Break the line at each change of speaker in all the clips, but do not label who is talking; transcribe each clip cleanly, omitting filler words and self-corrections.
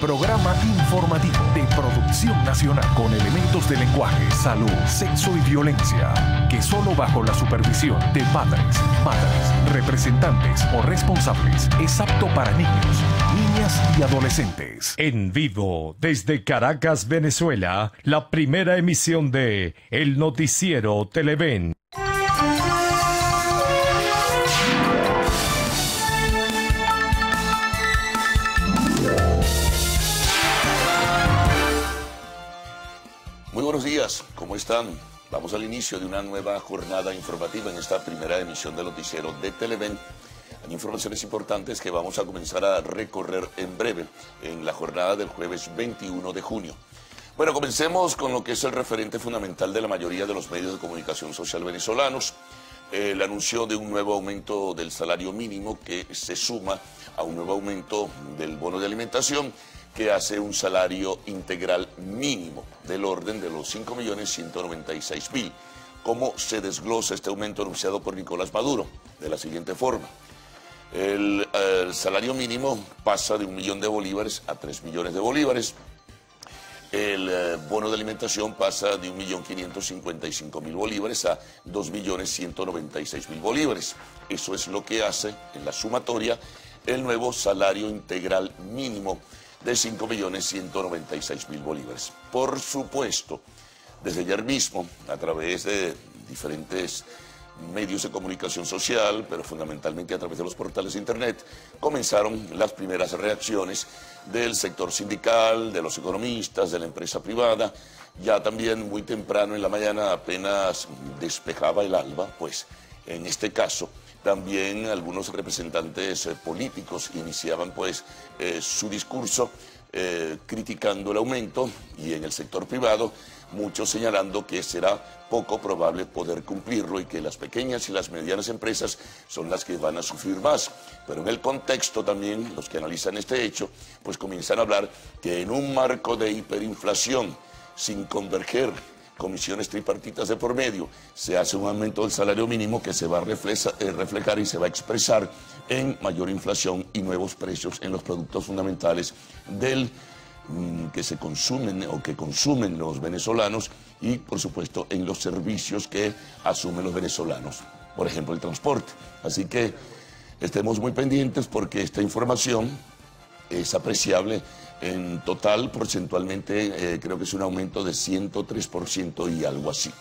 programa informativo de producción nacional con elementos de lenguaje, salud, sexo y violencia, que solo bajo la supervisión de padres, madres, representantes o responsables es apto para niños, niñas y adolescentes.
En vivo, desde Caracas, Venezuela, la primera emisión de El Noticiero Televen.
Muy buenos días, ¿cómo están? Vamos al inicio de una nueva jornada informativa en esta primera emisión del noticiero de Televen. Hay informaciones importantes que vamos a comenzar a recorrer en breve en la jornada del jueves 21 de junio. Bueno, comencemos con lo que es el referente fundamental de la mayoría de los medios de comunicación social venezolanos. El anuncio de un nuevo aumento del salario mínimo que se suma a un nuevo aumento del bono de alimentación que hace un salario integral mínimo del orden de los 5.196.000. ¿Cómo se desglosa este aumento anunciado por Nicolás Maduro? De la siguiente forma. El salario mínimo pasa de 1 millón de bolívares a 3 millones de bolívares. El bono de alimentación pasa de 1.555.000 bolívares a 2.196.000 bolívares. Eso es lo que hace, en la sumatoria, el nuevo salario integral mínimo de 5.196.000 bolívares. Por supuesto, desde ayer mismo, a través de diferentes medios de comunicación social, pero fundamentalmente a través de los portales de internet, comenzaron las primeras reacciones del sector sindical, de los economistas, de la empresa privada. Ya también muy temprano en la mañana, apenas despejaba el alba, pues en este caso también algunos representantes políticos iniciaban pues su discurso criticando el aumento, y en el sector privado muchos señalando que será poco probable poder cumplirlo y que las pequeñas y las medianas empresas son las que van a sufrir más. Pero en el contexto también los que analizan este hecho pues comienzan a hablar que en un marco de hiperinflación, sin converger comisiones tripartitas de por medio, se hace un aumento del salario mínimo que se va a reflejar y se va a expresar en mayor inflación y nuevos precios en los productos fundamentales que se consumen o que consumen los venezolanos, y por supuesto en los servicios que asumen los venezolanos, por ejemplo el transporte. Así que estemos muy pendientes porque esta información es apreciable. En total, porcentualmente, creo que es un aumento de 103% y algo así.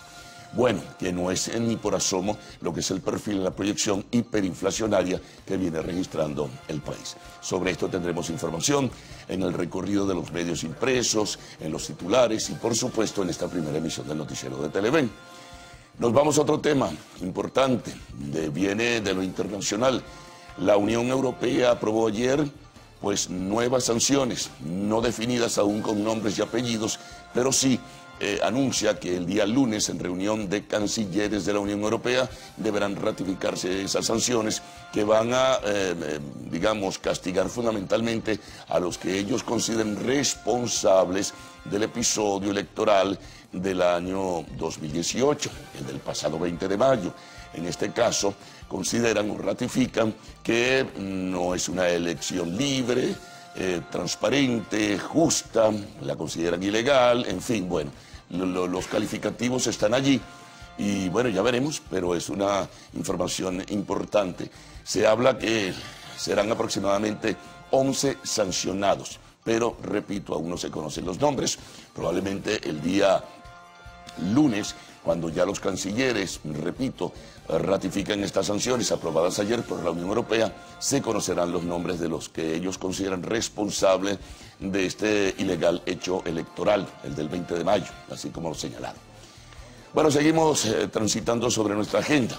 Bueno, que no es ni por asomo lo que es el perfil de la proyección hiperinflacionaria que viene registrando el país. Sobre esto tendremos información en el recorrido de los medios impresos, en los titulares y, por supuesto, en esta primera emisión del noticiero de Televen. Nos vamos a otro tema importante, viene de lo internacional. La Unión Europea aprobó ayer pues nuevas sanciones, no definidas aún con nombres y apellidos, pero sí anuncia que el día lunes, en reunión de cancilleres de la Unión Europea, deberán ratificarse esas sanciones que van a, digamos, castigar fundamentalmente a los que ellos consideren responsables del episodio electoral del año 2018, el del pasado 20 de mayo. En este caso, consideran o ratifican que no es una elección libre, transparente, justa, la consideran ilegal, en fin, bueno, los calificativos están allí y bueno, ya veremos, pero es una información importante. Se habla que serán aproximadamente 11 sancionados, pero repito, aún no se conocen los nombres. Probablemente el día lunes, cuando ya los cancilleres, repito, ratifican estas sanciones aprobadas ayer por la Unión Europea, se conocerán los nombres de los que ellos consideran responsables de este ilegal hecho electoral, el del 20 de mayo, así como lo señalaron. Bueno, seguimos transitando sobre nuestra agenda.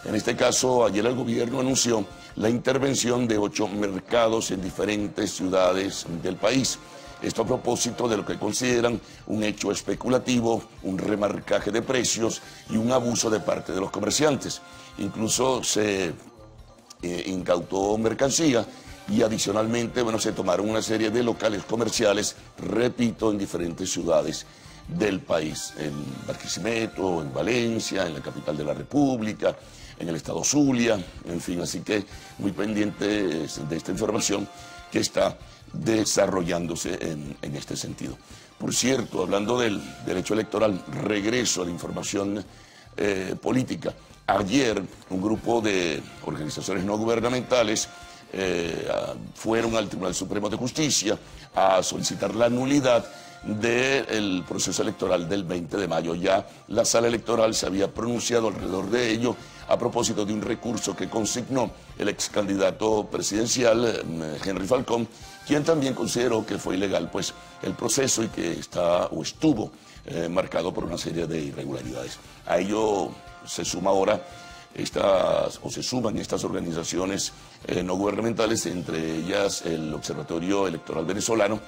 En este caso, ayer el gobierno anunció la intervención de 8 mercados en diferentes ciudades del país. Esto a propósito de lo que consideran un hecho especulativo, un remarcaje de precios y un abuso de parte de los comerciantes. Incluso se incautó mercancía y adicionalmente, bueno, se tomaron una serie de locales comerciales, repito, en diferentes ciudades del país, en Barquisimeto, en Valencia, en la capital de la República, en el estado Zulia, en fin, así que muy pendientes de esta información que está desarrollándose en este sentido. Por cierto, hablando del derecho electoral, regreso a la información política. Ayer un grupo de organizaciones no gubernamentales fueron al Tribunal Supremo de Justicia a solicitar la nulidad del proceso electoral del 20 de mayo. Ya la sala electoral se había pronunciado alrededor de ello a propósito de un recurso que consignó el ex candidato presidencial Henry Falcón, quien también consideró que fue ilegal pues el proceso y que estuvo marcado por una serie de irregularidades. A ello se suma ahora se suman estas organizaciones no gubernamentales, entre ellas el Observatorio Electoral Venezolano.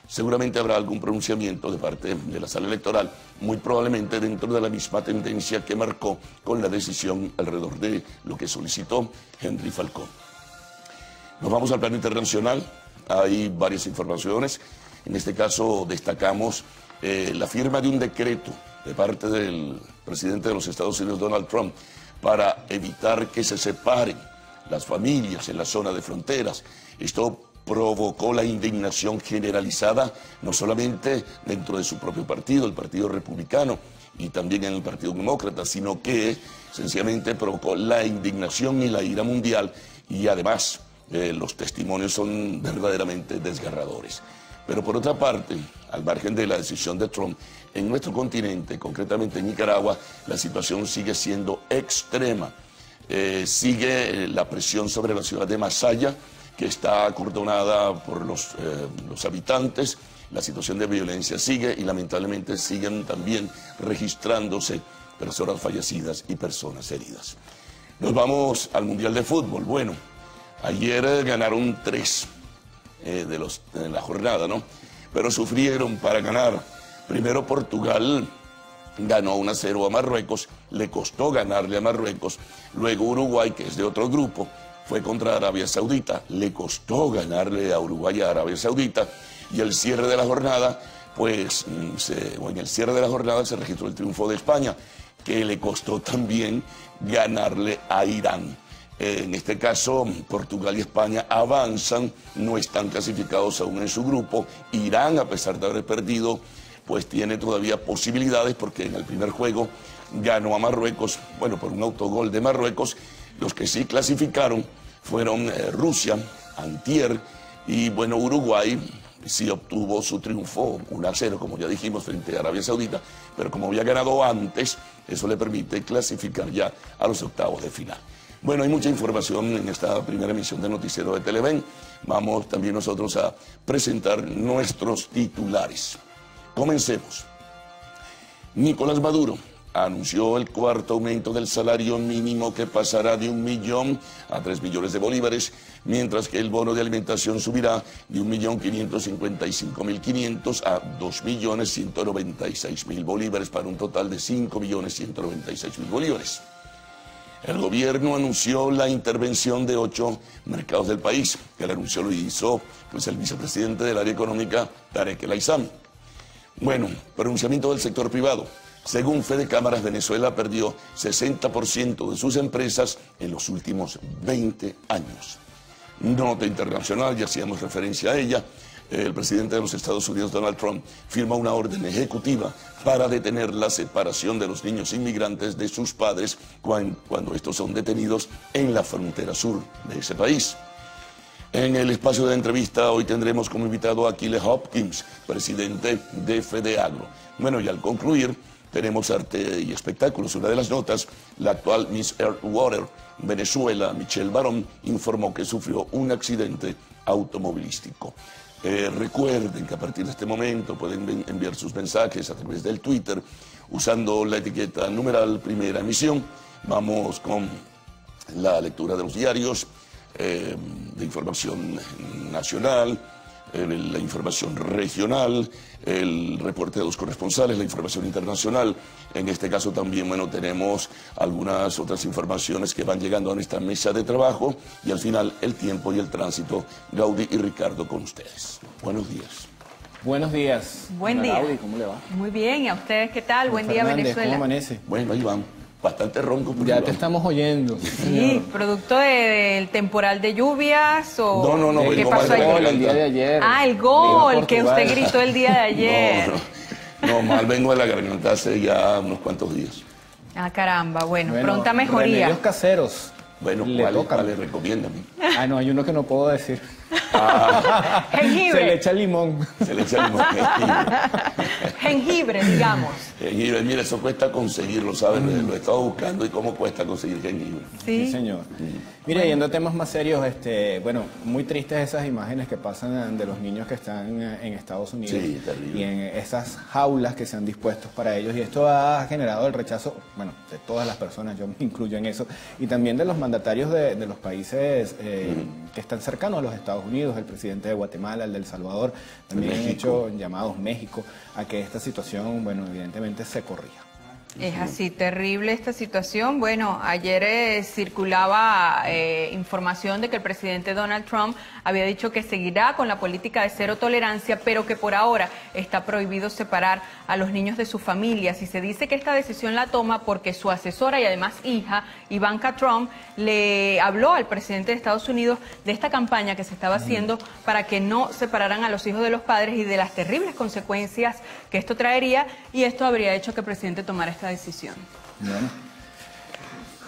Seguramente habrá algún pronunciamiento de parte de la sala electoral, muy probablemente dentro de la misma tendencia que marcó con la decisión alrededor de lo que solicitó Henry Falcón. Nos vamos al plano internacional. Hay varias informaciones. En este caso destacamos la firma de un decreto de parte del presidente de los Estados Unidos, Donald Trump, para evitar que se separen las familias en la zona de fronteras. Esto provocó la indignación generalizada, no solamente dentro de su propio partido, el Partido Republicano, y también en el Partido Demócrata, sino que sencillamente provocó la indignación y la ira mundial, y además los testimonios son verdaderamente desgarradores. Pero por otra parte, al margen de la decisión de Trump, en nuestro continente, concretamente en Nicaragua, la situación sigue siendo extrema. Sigue la presión sobre la ciudad de Masaya, que está acordonada por los habitantes. La situación de violencia sigue y lamentablemente siguen también registrándose personas fallecidas y personas heridas. Nos vamos al Mundial de Fútbol. Bueno, ayer ganaron 3 de la jornada, ¿no? Pero sufrieron para ganar. Primero Portugal ganó 1-0 a Marruecos, le costó ganarle a Marruecos. Luego Uruguay, que es de otro grupo, fue contra Arabia Saudita, le costó ganarle a Uruguay y a Arabia Saudita. Y el cierre de la jornada, pues, en el cierre de la jornada se registró el triunfo de España, que le costó también ganarle a Irán. En este caso, Portugal y España avanzan, no están clasificados aún en su grupo. Irán, a pesar de haber perdido, pues tiene todavía posibilidades, porque en el primer juego ganó a Marruecos, bueno, por un autogol de Marruecos. Los que sí clasificaron fueron Rusia, antier, y bueno, Uruguay sí obtuvo su triunfo 1-0, como ya dijimos, frente a Arabia Saudita, pero como había ganado antes, eso le permite clasificar ya a los octavos de final. Bueno, hay mucha información en esta primera emisión de Noticiero de Televen. Vamos también nosotros a presentar nuestros titulares. Comencemos. Nicolás Maduro anunció el 4º aumento del salario mínimo, que pasará de 1 millón a 3 millones de bolívares, mientras que el bono de alimentación subirá de 1.555.500 a 2.196.000 bolívares, para un total de 5.196.000 bolívares. El gobierno anunció la intervención de 8 mercados del país, que el anuncio lo hizo pues, el vicepresidente del área económica, Tarek El Aissami. Bueno, pronunciamiento del sector privado. Según Fede Cámaras, Venezuela perdió 60% de sus empresas en los últimos 20 años. Nota internacional, ya hacíamos referencia a ella. El presidente de los Estados Unidos, Donald Trump, firma una orden ejecutiva para detener la separación de los niños inmigrantes de sus padres cuando estos son detenidos en la frontera sur de ese país. En el espacio de entrevista hoy tendremos como invitado a Aquiles Hopkins, presidente de FEDEAGRO. Bueno, y al concluir tenemos arte y espectáculos. Una de las notas, la actual Miss Earthwater Venezuela, Michelle Barón, informó que sufrió un accidente automovilístico. Recuerden que a partir de este momento pueden enviar sus mensajes a través del Twitter usando la etiqueta numeral primera emisión. Vamos con la lectura de los diarios, de información nacional, la información regional, el reporte de los corresponsales, la información internacional. En este caso también, bueno, tenemos algunas otras informaciones que van llegando a nuestra mesa de trabajo, y al final el tiempo y el tránsito. Gaudí y Ricardo con ustedes. Buenos días.
Buenos días.
Buen día.
Gaudí, ¿cómo le va?
Muy bien, ¿y a ustedes qué tal? Buen día,
Fernández,
Venezuela.
¿cómo amanece?
Bueno, ahí van. bastante ronco.
Ya te estamos oyendo.
Sí, producto del temporal de lluvias o...
No,
¿qué pasó ayer?
El día de ayer.
Ah, el gol que usted gritó el día de ayer.
No, mal vengo de la garganta hace ya unos cuantos días.
Ah, caramba, bueno, pronta mejoría.
Remedios caseros.
Bueno, ¿cuáles recomiendan?
Ah, no, hay uno que no puedo decir.
Jengibre.
Se le echa limón.
Se le echa limón.
Jengibre, digamos.
Jengibre, mira, eso cuesta conseguirlo, ¿sabes? Lo he estado buscando y cómo cuesta conseguir jengibre.
Sí,
señor. Mire, yendo a temas más serios, bueno, muy tristes esas imágenes que pasan de los niños que están en Estados Unidos.
Sí, terrible.
Y en esas jaulas que se han dispuesto para ellos. Y esto ha generado el rechazo, bueno, de todas las personas, yo me incluyo en eso, y también de los mandatarios de los países que están cercanos a los Estados Unidos, el presidente de Guatemala, el de El Salvador, también han hecho llamados México a que esta situación, bueno, evidentemente se corrija.
es así, terrible esta situación. Bueno, ayer circulaba información de que el presidente Donald Trump había dicho que seguirá con la política de cero tolerancia, pero que por ahora está prohibido separar a los niños de sus familias. Y se dice que esta decisión la toma porque su asesora y además hija, Ivanka Trump, le habló al presidente de Estados Unidos de esta campaña que se estaba haciendo para que no separaran a los hijos de los padres y de las terribles consecuencias que esto traería, y esto habría hecho que el presidente tomara esta decisión.
Bueno,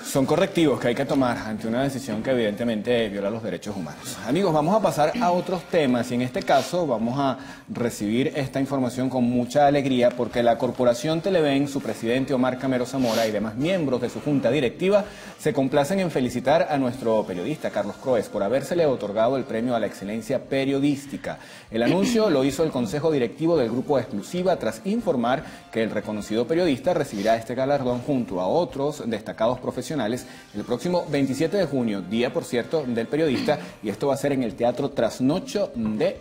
son correctivos que hay que tomar ante una decisión que evidentemente viola los derechos humanos. Amigos, vamos a pasar a otros temas y en este caso vamos a recibir esta información con mucha alegría porque la Corporación Televen, su presidente Omar Camero Zamora y demás miembros de su junta directiva se complacen en felicitar a nuestro periodista Carlos Croes por habérsele otorgado el premio a la excelencia periodística. El anuncio lo hizo el Consejo Directivo del Grupo Exclusiva tras informar que el reconocido periodista recibirá este galardón junto a otros destacados profesionales el próximo 27 de junio, día por cierto del periodista, y esto va a ser en el Teatro Trasnocho del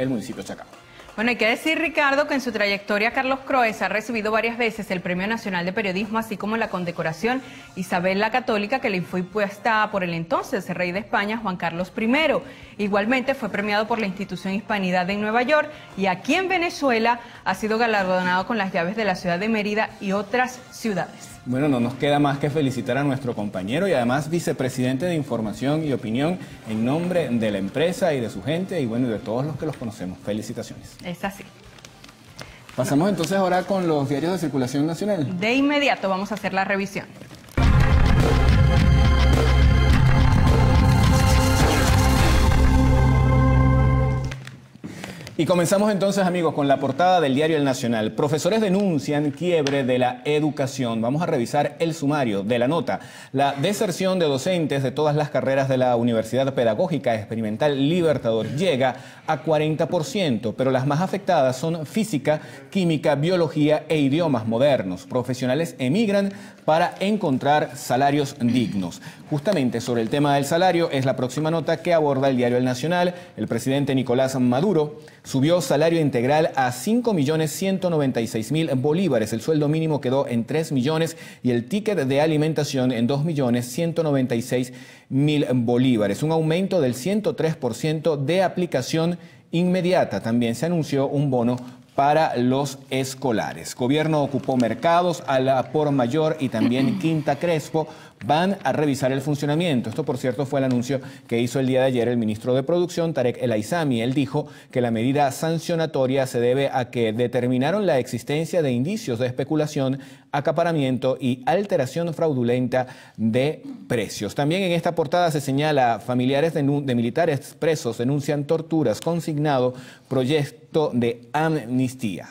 municipio de Chacao.
Bueno, hay que decir, Ricardo, que en su trayectoria Carlos Croes ha recibido varias veces el Premio Nacional de Periodismo, así como la condecoración Isabel la Católica, que le fue impuesta por el entonces rey de España, Juan Carlos I. Igualmente fue premiado por la Institución Hispanidad en Nueva York, y aquí en Venezuela ha sido galardonado con las llaves de la ciudad de Mérida y otras ciudades.
Bueno, no nos queda más que felicitar a nuestro compañero y además vicepresidente de Información y Opinión en nombre de la empresa y de su gente y bueno, y de todos los que los conocemos. Felicitaciones.
Es así.
Pasamos entonces ahora con los diarios de circulación nacional.
De inmediato vamos a hacer la revisión.
Y comenzamos entonces, amigos, con la portada del diario El Nacional. Profesores denuncian quiebre de la educación. Vamos a revisar el sumario de la nota. La deserción de docentes de todas las carreras de la Universidad Pedagógica Experimental Libertador llega a 40%, pero las más afectadas son física, química, biología e idiomas modernos. Profesionales emigran para encontrar salarios dignos. Justamente sobre el tema del salario es la próxima nota que aborda el diario El Nacional. El presidente Nicolás Maduro subió salario integral a 5.196.000 bolívares. El sueldo mínimo quedó en 3 millones y el ticket de alimentación en 2.196.000 bolívares. Un aumento del 103% de aplicación inmediata. También se anunció un bono para los escolares. Gobierno ocupó mercados, a la por mayor y también Quinta Crespo van a revisar el funcionamiento. Esto, por cierto, fue el anuncio que hizo el día de ayer el ministro de Producción, Tarek El Aizami. Él dijo que la medida sancionatoria se debe a que determinaron la existencia de indicios de especulación, acaparamiento y alteración fraudulenta de precios. También en esta portada se señala familiares de militares presos denuncian torturas, consignado proyecto de amnistía.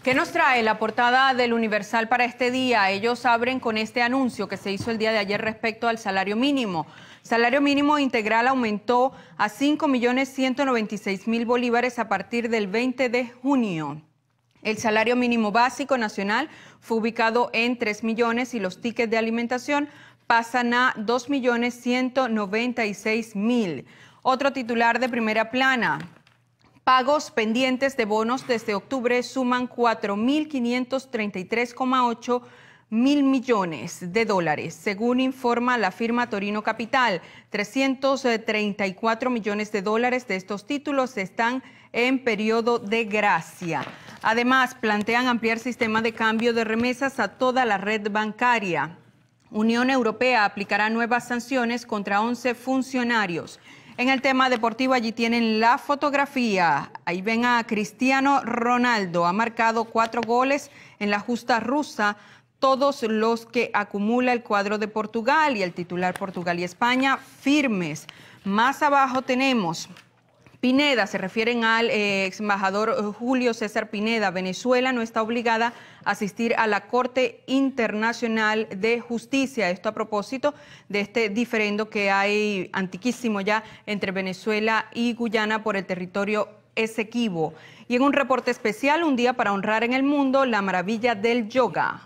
¿Qué nos trae la portada del Universal para este día? Ellos abren con este anuncio que se hizo el día de ayer respecto al salario mínimo. Salario mínimo integral aumentó a 5.196.000 bolívares a partir del 20 de junio. El salario mínimo básico nacional fue ubicado en 3 millones y los tickets de alimentación pasan a 2.196.000. Otro titular de primera plana. Pagos pendientes de bonos desde octubre suman 4.533,8 1.000 millones de dólares. Según informa la firma Torino Capital, 334 millones de dólares de estos títulos están en periodo de gracia. Además, plantean ampliar sistema de cambio de remesas a toda la red bancaria. Unión Europea aplicará nuevas sanciones contra 11 funcionarios. En el tema deportivo, allí tienen la fotografía. Ahí ven a Cristiano Ronaldo. Ha marcado 4 goles en la justa rusa, todos los que acumula el cuadro de Portugal, y el titular Portugal y España firmes. Más abajo tenemos Pineda, se refieren al ex embajador Julio César Pineda. Venezuela no está obligada a asistir a la Corte Internacional de Justicia. Esto a propósito de este diferendo que hay antiquísimo ya entre Venezuela y Guyana por el territorio Esequibo. Y en un reporte especial, un día para honrar en el mundo la maravilla del yoga.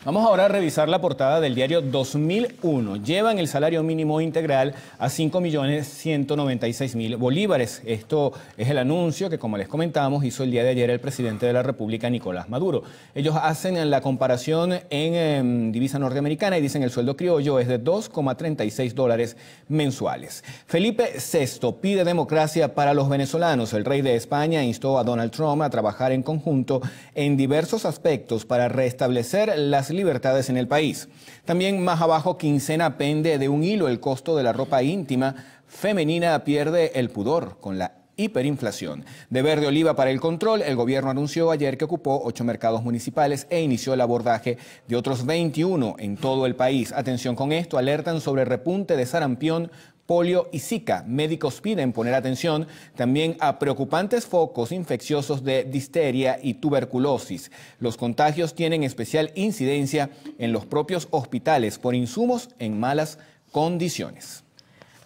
Vamos ahora a revisar la portada del diario 2001. Llevan el salario mínimo integral a 5.196.000 bolívares. Esto es el anuncio que, como les comentamos, hizo el día de ayer el presidente de la República, Nicolás Maduro. Ellos hacen la comparación en divisa norteamericana y dicen el sueldo criollo es de 2,36 dólares mensuales. Felipe VI pide democracia para los venezolanos. El rey de España instó a Donald Trump a trabajar en conjunto en diversos aspectos para restablecer las libertades en el país. También más abajo, quincena pende de un hilo. El costo de la ropa íntima femenina pierde el pudor con la hiperinflación. De verde oliva para el control, el gobierno anunció ayer que ocupó 8 mercados municipales e inició el abordaje de otros 21 en todo el país. Atención con esto, alertan sobre repunte de sarampión, polio y Zika. Médicos piden poner atención también a preocupantes focos infecciosos de difteria y tuberculosis. Los contagios tienen especial incidencia en los propios hospitales por insumos en malas condiciones.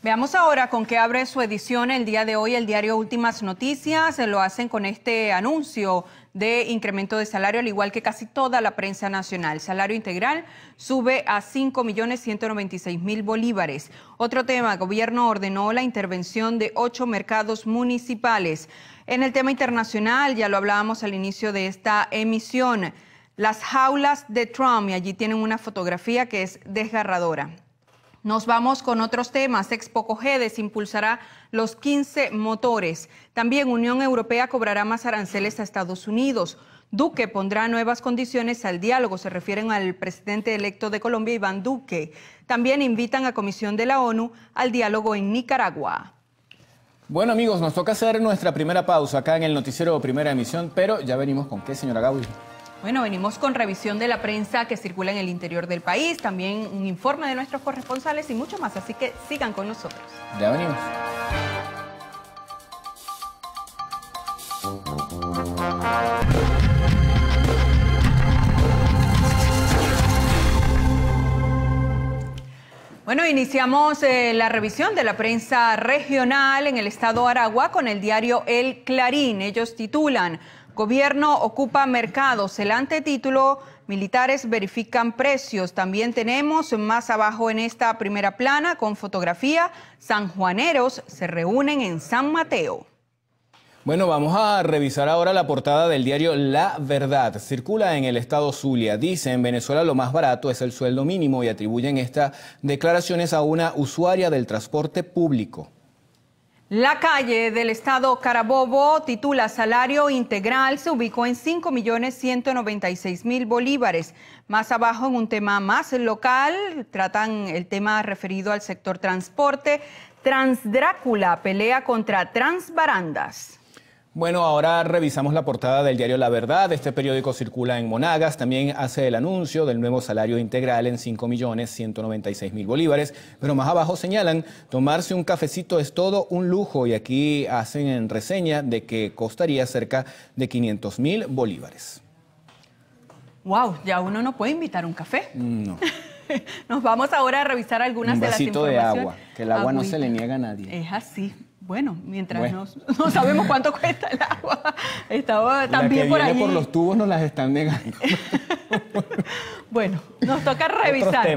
Veamos ahora con qué abre su edición el día de hoy el diario Últimas Noticias. Lo hacen con este anuncio de incremento de salario, al igual que casi toda la prensa nacional. Salario integral sube a 5.196.000 bolívares. Otro tema, gobierno ordenó la intervención de 8 mercados municipales. En el tema internacional, ya lo hablábamos al inicio de esta emisión, las jaulas de Trump, y allí tienen una fotografía que es desgarradora. Nos vamos con otros temas. Expo Cogedes impulsará los 15 motores. También Unión Europea cobrará más aranceles a Estados Unidos. Duque pondrá nuevas condiciones al diálogo. Se refieren al presidente electo de Colombia, Iván Duque. También invitan a Comisión de la ONU al diálogo en Nicaragua.
Bueno, amigos, nos toca hacer nuestra primera pausa acá en el noticiero Primera Emisión, pero ya venimos con qué, señora Gaby.
Bueno, venimos con revisión de la prensa que circula en el interior del país, también un informe de nuestros corresponsales y mucho más, así que sigan con nosotros.
Ya venimos.
Bueno, iniciamos la revisión de la prensa regional en el estado Aragua con el diario El Clarín. Ellos titulan: Gobierno ocupa mercados. El antetítulo: militares verifican precios. También tenemos más abajo en esta primera plana con fotografía: sanjuaneros se reúnen en San Mateo.
Bueno, vamos a revisar ahora la portada del diario La Verdad. Circula en el estado Zulia. Dice: en Venezuela lo más barato es el sueldo mínimo, y atribuyen estas declaraciones a una usuaria del transporte público.
La Calle del estado Carabobo titula: salario integral se ubicó en 5.196.000 bolívares. Más abajo, en un tema más local, tratan el tema referido al sector transporte. Transdrácula pelea contra Transbarandas.
Bueno, ahora revisamos la portada del diario La Verdad. Este periódico circula en Monagas. También hace el anuncio del nuevo salario integral en 5.196.000 bolívares. Pero más abajo señalan: tomarse un cafecito es todo un lujo. Y aquí hacen en reseña de que costaría cerca de 500.000 bolívares.
Wow, ya uno no puede invitar un café.
No.
Nos vamos ahora a revisar algunas de las informaciones.
Un vasito de agua, que el agua no se le niega a nadie.
Es así. Bueno, mientras no sabemos cuánto cuesta el agua. Estaba también por ahí.
Por los tubos nos las están negando.
Bueno, nos toca revisar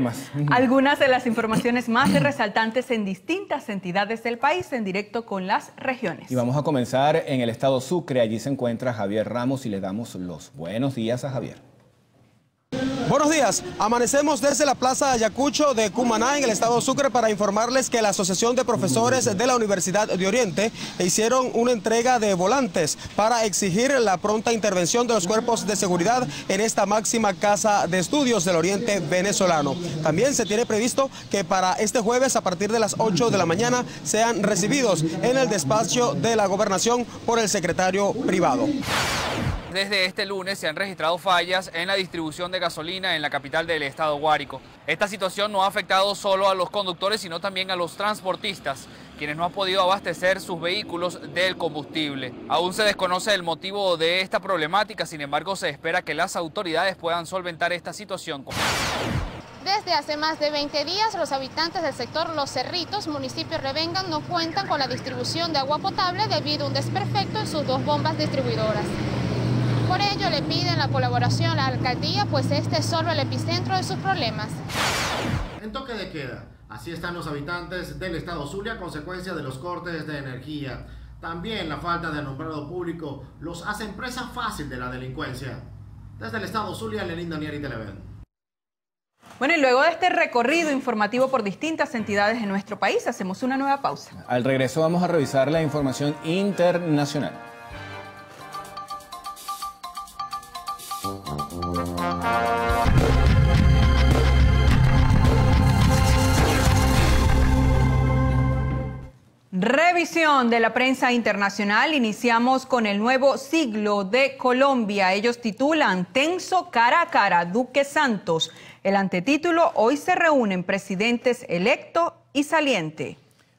algunas de las informaciones más resaltantes en distintas entidades del país en directo con las regiones.
Y vamos a comenzar en el estado Sucre. Allí se encuentra Javier Ramos y le damos los buenos días a Javier.
Buenos días, amanecemos desde la Plaza Ayacucho de Cumaná en el estado Sucre para informarles que la Asociación de Profesores de la Universidad de Oriente hicieron una entrega de volantes para exigir la pronta intervención de los cuerpos de seguridad en esta máxima casa de estudios del Oriente venezolano. También se tiene previsto que para este jueves a partir de las 8 de la mañana sean recibidos en el despacho de la gobernación por el secretario privado.
Desde este lunes se han registrado fallas en la distribución de gasolina en la capital del estado Guárico. Esta situación no ha afectado solo a los conductores, sino también a los transportistas, quienes no han podido abastecer sus vehículos del combustible. Aún se desconoce el motivo de esta problemática, sin embargo se espera que las autoridades puedan solventar esta situación.
Desde hace más de 20 días, los habitantes del sector Los Cerritos, municipio de Revengan, no cuentan con la distribución de agua potable debido a un desperfecto en sus dos bombas distribuidoras. Por ello le piden la colaboración a la alcaldía, pues este es solo el epicentro de sus problemas.
En toque de queda, así están los habitantes del estado Zulia a consecuencia de los cortes de energía. También la falta de alumbrado público los hacen presa fácil de la delincuencia. Desde el estado Zulia, Lenín Daniel y Televen.
Bueno, y luego de este recorrido informativo por distintas entidades de nuestro país, hacemos una nueva pausa.
Al regreso vamos a revisar la información internacional.
Revisión de la prensa internacional. Iniciamos con el nuevo siglo de Colombia. Ellos titulan Tenso cara a cara, Duque Santos. El antetítulo, hoy se reúnen presidentes electo y saliente.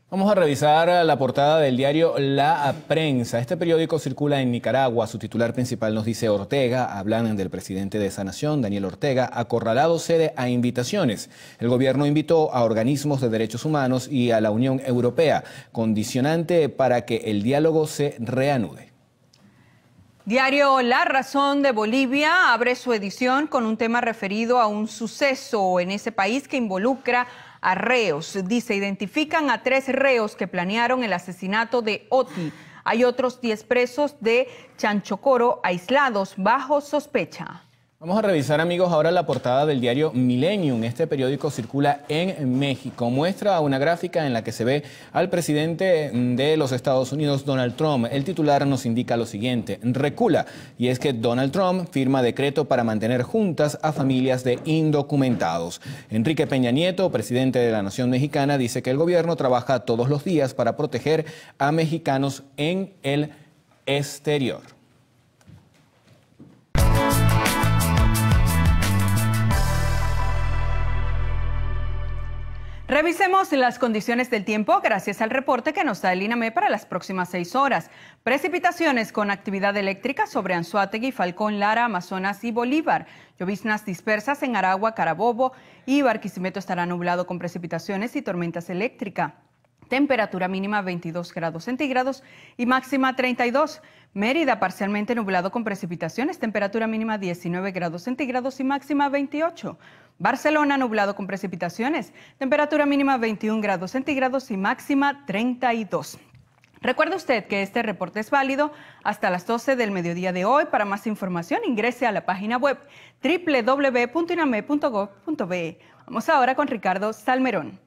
Vamos a revisar la portada del diario La Prensa. Este periódico circula en Nicaragua. Su titular principal nos dice Ortega, hablan del presidente de esa nación, Daniel Ortega, acorralado cede a invitaciones. El gobierno invitó a organismos de derechos humanos y a la Unión Europea, condicionante para que el diálogo se reanude.
Diario La Razón de Bolivia abre su edición con un tema referido a un suceso en ese país que involucra a reos. Dice, identifican a 3 reos que planearon el asesinato de Oti. Hay otros 10 presos de Chanchocoro aislados bajo sospecha.
Vamos a revisar, amigos, ahora la portada del diario Millennium. Este periódico circula en México. Muestra una gráfica en la que se ve al presidente de los Estados Unidos, Donald Trump. El titular nos indica lo siguiente, recula. Y es que Donald Trump firma decreto para mantener juntas a familias de indocumentados. Enrique Peña Nieto, presidente de la Nación Mexicana, dice que el gobierno trabaja todos los días para proteger a mexicanos en el exterior.
Revisemos las condiciones del tiempo gracias al reporte que nos da el INAME para las próximas 6 horas. Precipitaciones con actividad eléctrica sobre Anzoátegui, Falcón, Lara, Amazonas y Bolívar. Lloviznas dispersas en Aragua, Carabobo y Barquisimeto estará nublado con precipitaciones y tormentas eléctricas. Temperatura mínima 22 grados centígrados y máxima 32. Mérida parcialmente nublado con precipitaciones, temperatura mínima 19 grados centígrados y máxima 28. Barcelona nublado con precipitaciones, temperatura mínima 21 grados centígrados y máxima 32. Recuerde usted que este reporte es válido hasta las 12 del mediodía de hoy. Para más información ingrese a la página web www.iname.gov.be. Vamos ahora con Ricardo Salmerón.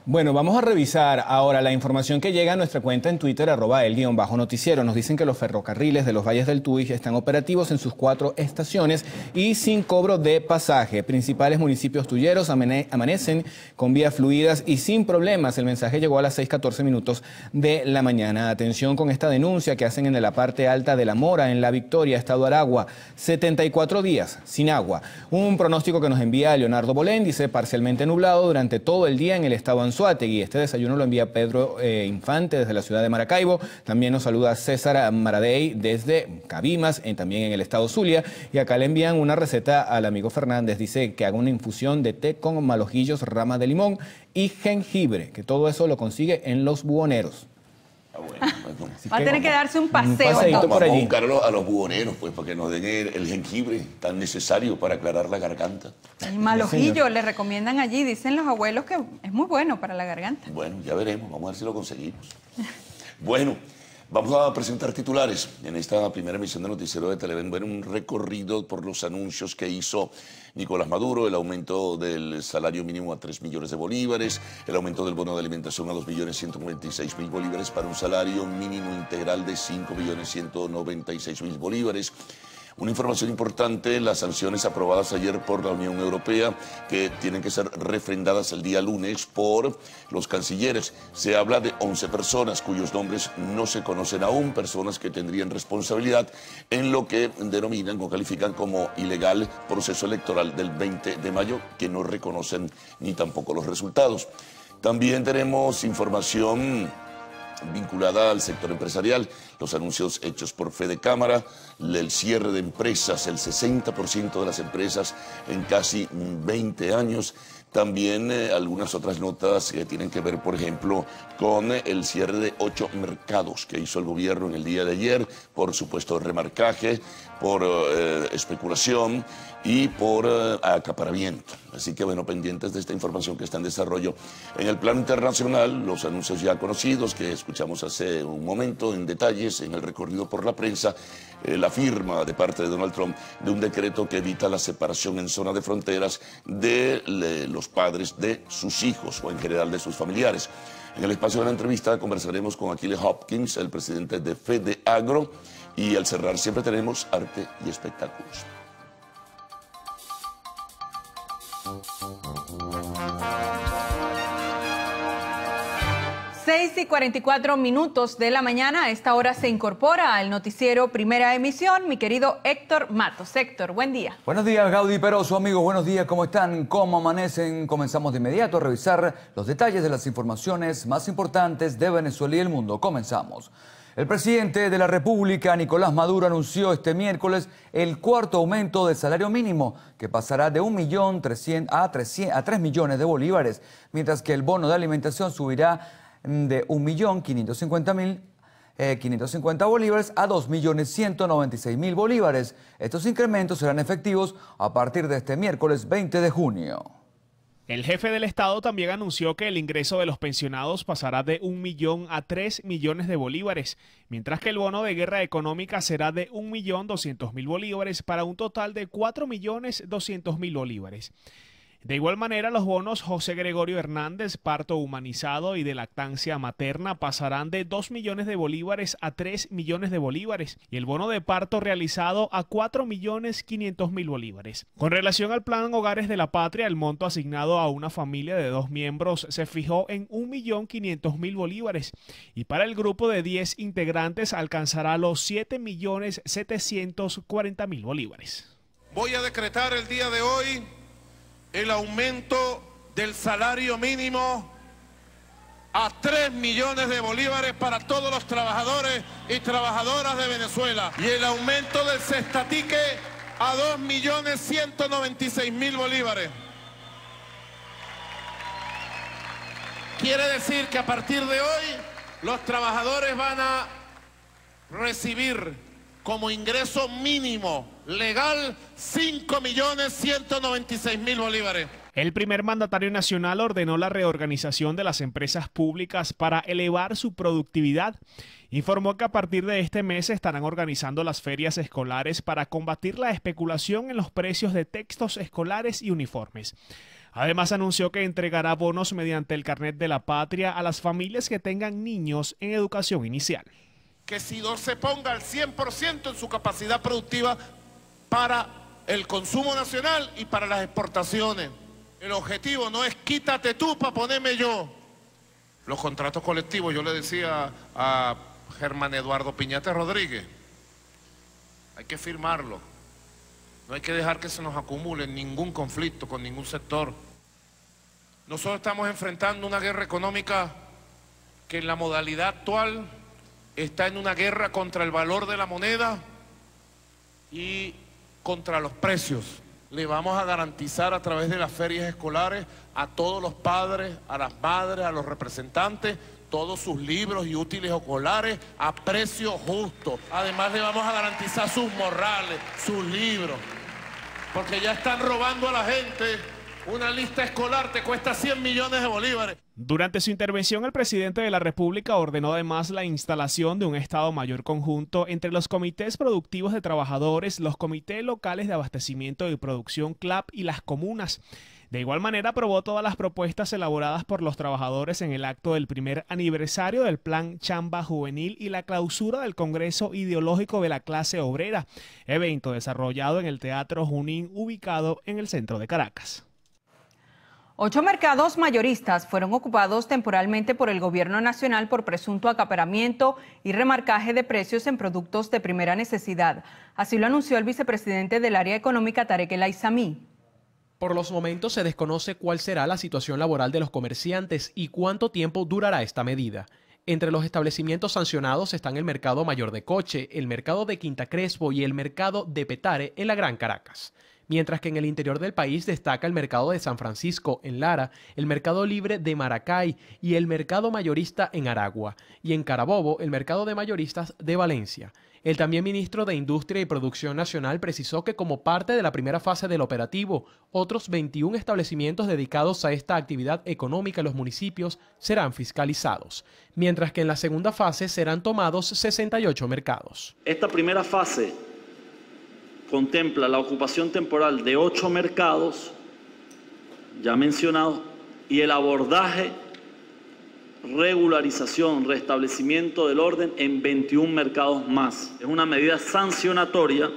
Bueno, vamos a revisar ahora la información que llega a nuestra cuenta en Twitter, @el_noticiero. Nos dicen que los ferrocarriles de los Valles del Tuy están operativos en sus 4 estaciones y sin cobro de pasaje. Principales municipios tuyeros amanecen con vías fluidas y sin problemas. El mensaje llegó a las 6:14 minutos de la mañana. Atención con esta denuncia que hacen en la parte alta de La Mora, en La Victoria, estado Aragua. 74 días sin agua. Un pronóstico que nos envía Leonardo Bolén, dice parcialmente nublado durante todo el día en el estado Anzoátegui. Este desayuno lo envía Pedro Infante desde la ciudad de Maracaibo. También nos saluda César Maradei desde Cabimas, también en el estado Zulia. Y acá le envían una receta al amigo Fernández. Dice que haga una infusión de té con malojillos, rama de limón y jengibre, que todo eso lo consigue en Los Buhoneros.
Va a tener que darse un paseo.
Vamos a buscar a los buhoneros, pues, para que nos den el jengibre tan necesario para aclarar la garganta.
El malojillo le recomiendan allí, dicen los abuelos que es muy bueno para la garganta.
Bueno, ya veremos, vamos a ver si lo conseguimos. Bueno, Vamos a presentar titulares en esta primera emisión de Noticiero de Televen. Bueno, un recorrido por los anuncios que hizo Nicolás Maduro, el aumento del salario mínimo a 3 millones de bolívares, el aumento del bono de alimentación a 2.196.000 bolívares para un salario mínimo integral de 5.196.000 bolívares. Una información importante, las sanciones aprobadas ayer por la Unión Europea que tienen que ser refrendadas el día lunes por los cancilleres. Se habla de 11 personas cuyos nombres no se conocen aún, personas que tendrían responsabilidad en lo que denominan o califican como ilegal proceso electoral del 20 de mayo, que no reconocen ni tampoco los resultados. También tenemos información vinculada al sector empresarial, los anuncios hechos por Fede Cámara, el cierre de empresas, el 60% de las empresas en casi 20 años. También algunas otras notas que tienen que ver, por ejemplo, con el cierre de 8 mercados que hizo el gobierno en el día de ayer por supuesto remarcaje, por especulación y por acaparamiento. Así que, bueno, pendientes de esta información que está en desarrollo. En el plano internacional, los anuncios ya conocidos que escuchamos hace un momento en detalles en el recorrido por la prensa, la firma de parte de Donald Trump de un decreto que evita la separación en zona de fronteras de los padres de sus hijos o en general de sus familiares. En el espacio de la entrevista conversaremos con Achille Hopkins, el presidente de FedeAgro, y al cerrar siempre tenemos arte y espectáculos.
6:44 de la mañana. A esta hora se incorpora al noticiero Primera Emisión mi querido Héctor Matos. Héctor, buen día.
Buenos días, Gaudí Peroso, amigos. Buenos días, ¿cómo están? ¿Cómo amanecen? Comenzamos de inmediato a revisar los detalles de las informaciones más importantes de Venezuela y el mundo. Comenzamos. El presidente de la República, Nicolás Maduro, anunció este miércoles el cuarto aumento del salario mínimo, que pasará de 1.300.000 a 3 millones de bolívares, mientras que el bono de alimentación subirá de 1.550.000 bolívares a 2.196.000 bolívares. Estos incrementos serán efectivos a partir de este miércoles 20 de junio.
El jefe del Estado también anunció que el ingreso de los pensionados pasará de 1 millón a 3 millones de bolívares, mientras que el bono de guerra económica será de 1.200.000 bolívares para un total de 4.200.000 bolívares. De igual manera, los bonos José Gregorio Hernández, parto humanizado y de lactancia materna, pasarán de 2 millones de bolívares a 3 millones de bolívares y el bono de parto realizado a 4.500.000 bolívares. Con relación al plan Hogares de la Patria, el monto asignado a una familia de 2 miembros se fijó en 1.500.000 bolívares y para el grupo de 10 integrantes alcanzará los 7.740.000 bolívares.
Voy a decretar el día de hoy el aumento del salario mínimo a 3 millones de bolívares para todos los trabajadores y trabajadoras de Venezuela y el aumento del cestatique a 2.196.000 bolívares. Quiere decir que a partir de hoy los trabajadores van a recibir como ingreso mínimo legal 5.196.000 bolívares.
El primer mandatario nacional ordenó la reorganización de las empresas públicas para elevar su productividad. Informó que a partir de este mes estarán organizando las ferias escolares para combatir la especulación en los precios de textos escolares y uniformes. Además anunció que entregará bonos mediante el Carnet de la Patria a las familias que tengan niños en educación inicial.
Que SIDOR se ponga al 100% en su capacidad productiva para el consumo nacional y para las exportaciones. El objetivo no es quítate tú para ponerme yo. Los contratos colectivos, yo le decía a Germán Eduardo Piñate Rodríguez, hay que firmarlo. No hay que dejar que se nos acumule ningún conflicto con ningún sector. Nosotros estamos enfrentando una guerra económica que en la modalidad actual está en una guerra contra el valor de la moneda y contra los precios. Le vamos a garantizar a través de las ferias escolares a todos los padres, a las madres, a los representantes, todos sus libros y útiles escolares a precio justo. Además le vamos a garantizar sus morrales, sus libros, porque ya están robando a la gente Una lista escolar te cuesta 100 millones de bolívares.
Durante su intervención, el presidente de la República ordenó además la instalación de un Estado Mayor conjunto entre los comités productivos de trabajadores, los comités locales de abastecimiento y producción CLAP y las comunas. De igual manera, aprobó todas las propuestas elaboradas por los trabajadores en el acto del primer aniversario del Plan Chamba Juvenil y la clausura del Congreso Ideológico de la Clase Obrera, evento desarrollado en el Teatro Junín, ubicado en el centro de Caracas.
8 mercados mayoristas fueron ocupados temporalmente por el gobierno nacional por presunto acaparamiento y remarcaje de precios en productos de primera necesidad. Así lo anunció el vicepresidente del área económica, Tarek El Aizami.
Por los momentos se desconoce cuál será la situación laboral de los comerciantes y cuánto tiempo durará esta medida. Entre los establecimientos sancionados están el Mercado Mayor de Coche, el Mercado de Quinta Crespo y el Mercado de Petare en la Gran Caracas. Mientras que en el interior del país destaca el Mercado de San Francisco, en Lara, el Mercado Libre de Maracay y el Mercado Mayorista en Aragua, y en Carabobo, el Mercado de Mayoristas de Valencia. El también ministro de Industria y Producción Nacional precisó que como parte de la primera fase del operativo, otros 21 establecimientos dedicados a esta actividad económica en los municipios serán fiscalizados, mientras que en la segunda fase serán tomados 68 mercados.
Esta primera fase contempla la ocupación temporal de 8 mercados, ya mencionados, y el abordaje, regularización, restablecimiento del orden en 21 mercados más. Es una medida sancionatoria,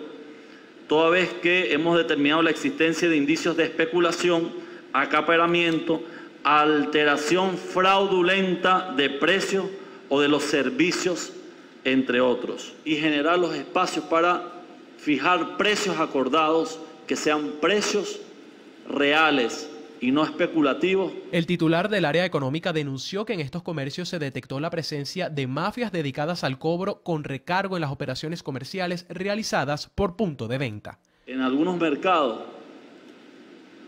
toda vez que hemos determinado la existencia de indicios de especulación, acaparamiento, alteración fraudulenta de precios o de los servicios, entre otros, y generar los espacios para fijar precios acordados que sean precios reales y no especulativos.
El titular del área económica denunció que en estos comercios se detectó la presencia de mafias dedicadas al cobro con recargo en las operaciones comerciales realizadas por punto de venta.
En algunos mercados,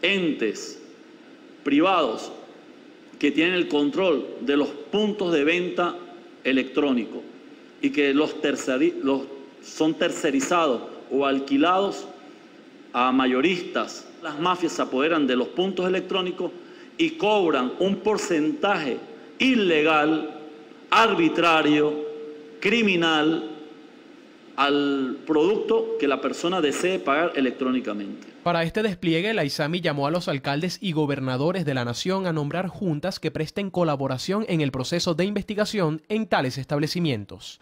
entes privados que tienen el control de los puntos de venta electrónico y que son tercerizados o alquilados a mayoristas. Las mafias se apoderan de los puntos electrónicos y cobran un porcentaje ilegal, arbitrario, criminal al producto que la persona desee pagar electrónicamente.
Para este despliegue, el Aizami llamó a los alcaldes y gobernadores de la nación a nombrar juntas que presten colaboración en el proceso de investigación en tales establecimientos.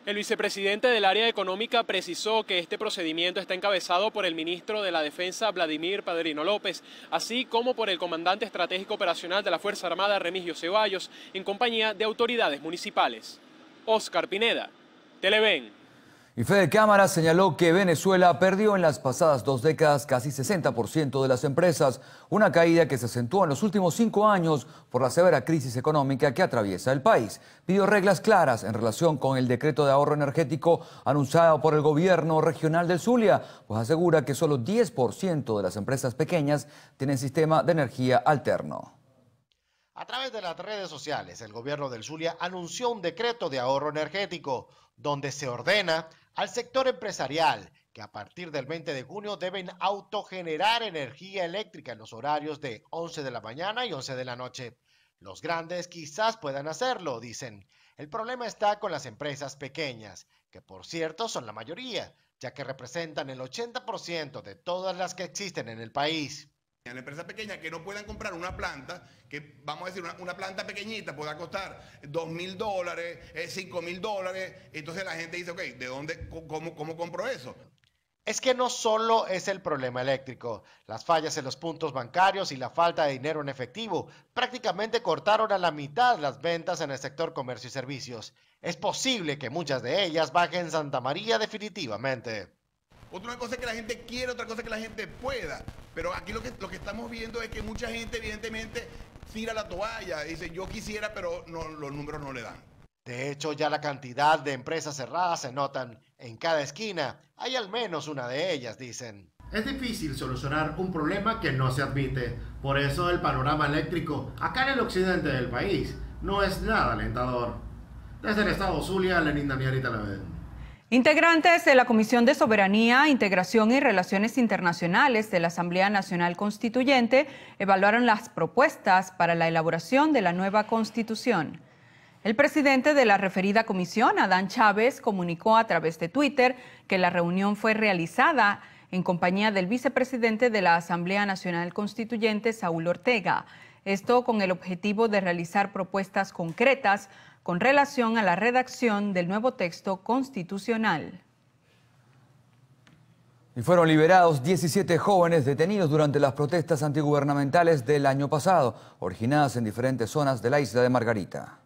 El vicepresidente del área económica precisó que este procedimiento está encabezado por el ministro de la Defensa, Vladimir Padrino López, así como por el comandante estratégico operacional de la Fuerza Armada, Remigio Ceballos, en compañía de autoridades municipales. Oscar Pineda, Televen.
Y Fede Cámara señaló que Venezuela perdió en las pasadas 2 décadas casi 60% de las empresas, una caída que se acentuó en los últimos 5 años por la severa crisis económica que atraviesa el país. Pidió reglas claras en relación con el decreto de ahorro energético anunciado por el gobierno regional del Zulia, pues asegura que solo 10% de las empresas pequeñas tienen sistema de energía alterno.
A través de las redes sociales, el gobierno del Zulia anunció un decreto de ahorro energético donde se ordena al sector empresarial que a partir del 20 de junio deben autogenerar energía eléctrica en los horarios de 11 de la mañana y 11 de la noche. Los grandes quizás puedan hacerlo, dicen. El problema está con las empresas pequeñas, que por cierto son la mayoría, ya que representan el 80% de todas las que existen en el país.
A la empresa pequeña que no puedan comprar una planta, que vamos a decir una planta pequeñita pueda costar $2.000, $5.000, entonces la gente dice, ok, ¿de dónde, cómo compro eso?
Es que no solo es el problema eléctrico, las fallas en los puntos bancarios y la falta de dinero en efectivo prácticamente cortaron a la mitad las ventas en el sector comercio y servicios. Es posible que muchas de ellas bajen Santa María definitivamente.
Otra cosa es que la gente quiere, otra cosa es que la gente pueda. Pero aquí lo que estamos viendo es que mucha gente evidentemente tira la toalla. Dice, yo quisiera, pero no, los números no le dan.
De hecho, ya la cantidad de empresas cerradas se notan en cada esquina. Hay al menos una de ellas, dicen.
Es difícil solucionar un problema que no se admite. Por eso el panorama eléctrico acá en el occidente del país no es nada alentador. Desde el estado Zulia, Lenín Daniel y Televen.
Integrantes de la Comisión de Soberanía, Integración y Relaciones Internacionales de la Asamblea Nacional Constituyente evaluaron las propuestas para la elaboración de la nueva Constitución. El presidente de la referida comisión, Adán Chávez, comunicó a través de Twitter que la reunión fue realizada en compañía del vicepresidente de la Asamblea Nacional Constituyente, Saúl Ortega. Esto con el objetivo de realizar propuestas concretas con relación a la redacción del nuevo texto constitucional.
Y fueron liberados 17 jóvenes detenidos durante las protestas antigubernamentales del año pasado, originadas en diferentes zonas de la isla de Margarita.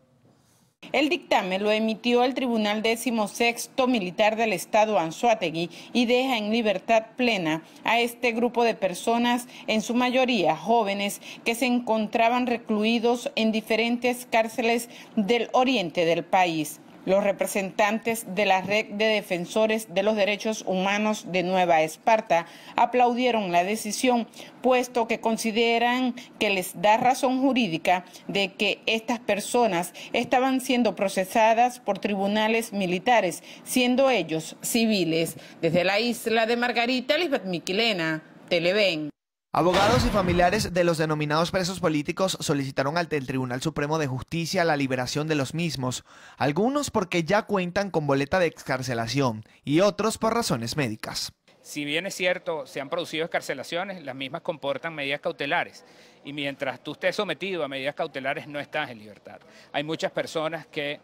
El dictamen lo emitió el Tribunal 16º Militar del Estado Anzoátegui y deja en libertad plena a este grupo de personas, en su mayoría jóvenes, que se encontraban recluidos en diferentes cárceles del oriente del país. Los representantes de la Red de Defensores de los Derechos Humanos de Nueva Esparta aplaudieron la decisión, puesto que consideran que les da razón jurídica de que estas personas estaban siendo procesadas por tribunales militares, siendo ellos civiles. Desde la isla de Margarita, Lisbeth Miquilena, Televen.
Abogados y familiares de los denominados presos políticos solicitaron ante el Tribunal Supremo de Justicia la liberación de los mismos, algunos porque ya cuentan con boleta de excarcelación y otros por razones médicas.
Si bien es cierto, se han producido excarcelaciones, las mismas comportan medidas cautelares y mientras tú estés sometido a medidas cautelares no estás en libertad. Hay muchas personas que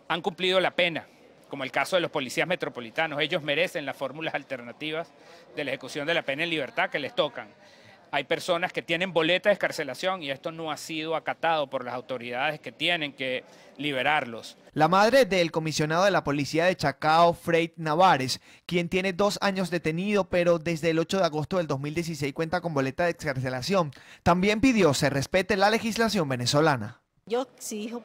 han cumplido la pena, como el caso de los policías metropolitanos. Ellos merecen las fórmulas alternativas de la ejecución de la pena en libertad que les tocan. Hay personas que tienen boleta de excarcelación y esto no ha sido acatado por las autoridades que tienen que liberarlos.
La madre del comisionado de la policía de Chacao, Freit Navares, quien tiene 2 años detenido, pero desde el 8 de agosto del 2016 cuenta con boleta de excarcelación, también pidió se respete la legislación venezolana.
Yo exijo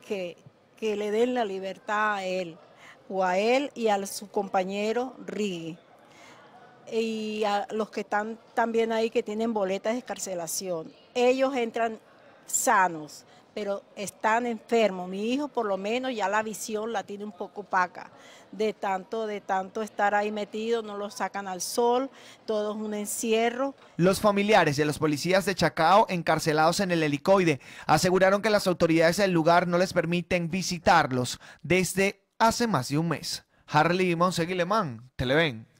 que le den la libertad a él y a su compañero Rigui. Y a los que están también ahí que tienen boletas de excarcelación. Ellos entran sanos, pero están enfermos. Mi hijo por lo menos ya la visión la tiene un poco opaca. De tanto estar ahí metido, no lo sacan al sol, todo es un encierro.
Los familiares de los policías de Chacao encarcelados en el helicoide aseguraron que las autoridades del lugar no les permiten visitarlos desde hace más de un mes. Harley Monseguilemán, Televen.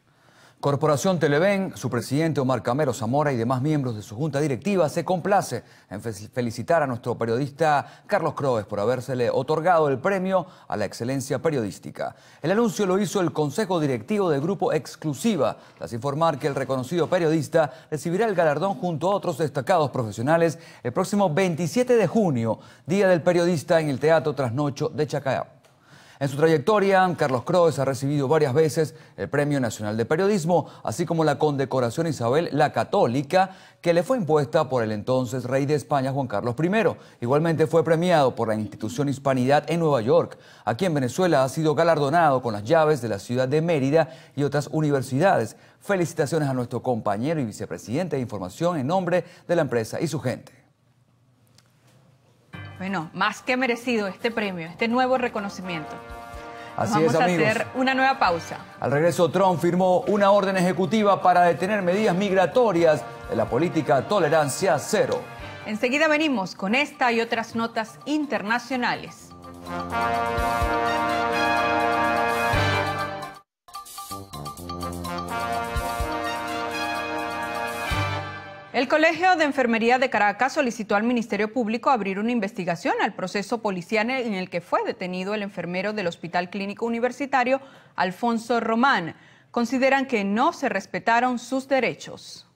Corporación Televen, su presidente Omar Camero Zamora y demás miembros de su junta directiva se complace en felicitar a nuestro periodista Carlos Croes por habérsele otorgado el premio a la excelencia periodística. El anuncio lo hizo el Consejo Directivo del Grupo Exclusiva, tras informar que el reconocido periodista recibirá el galardón junto a otros destacados profesionales el próximo 27 de junio, Día del Periodista, en el Teatro Trasnocho de Chacao. En su trayectoria, Carlos Croes ha recibido varias veces el Premio Nacional de Periodismo, así como la condecoración Isabel la Católica, que le fue impuesta por el entonces rey de España, Juan Carlos I. Igualmente fue premiado por la institución Hispanidad en Nueva York. Aquí en Venezuela ha sido galardonado con las llaves de la ciudad de Mérida y otras universidades. Felicitaciones a nuestro compañero y vicepresidente de Información en nombre de la empresa y su gente.
Bueno, más que merecido este premio, este nuevo reconocimiento.
Así es, amigos.
Vamos a hacer una nueva pausa.
Al regreso, Trump firmó una orden ejecutiva para detener medidas migratorias de la política tolerancia cero.
Enseguida venimos con esta y otras notas internacionales. El Colegio de Enfermería de Caracas solicitó al Ministerio Público abrir una investigación al proceso policial en el que fue detenido el enfermero del Hospital Clínico Universitario, Alfonso Román. Consideran que no se respetaron sus derechos.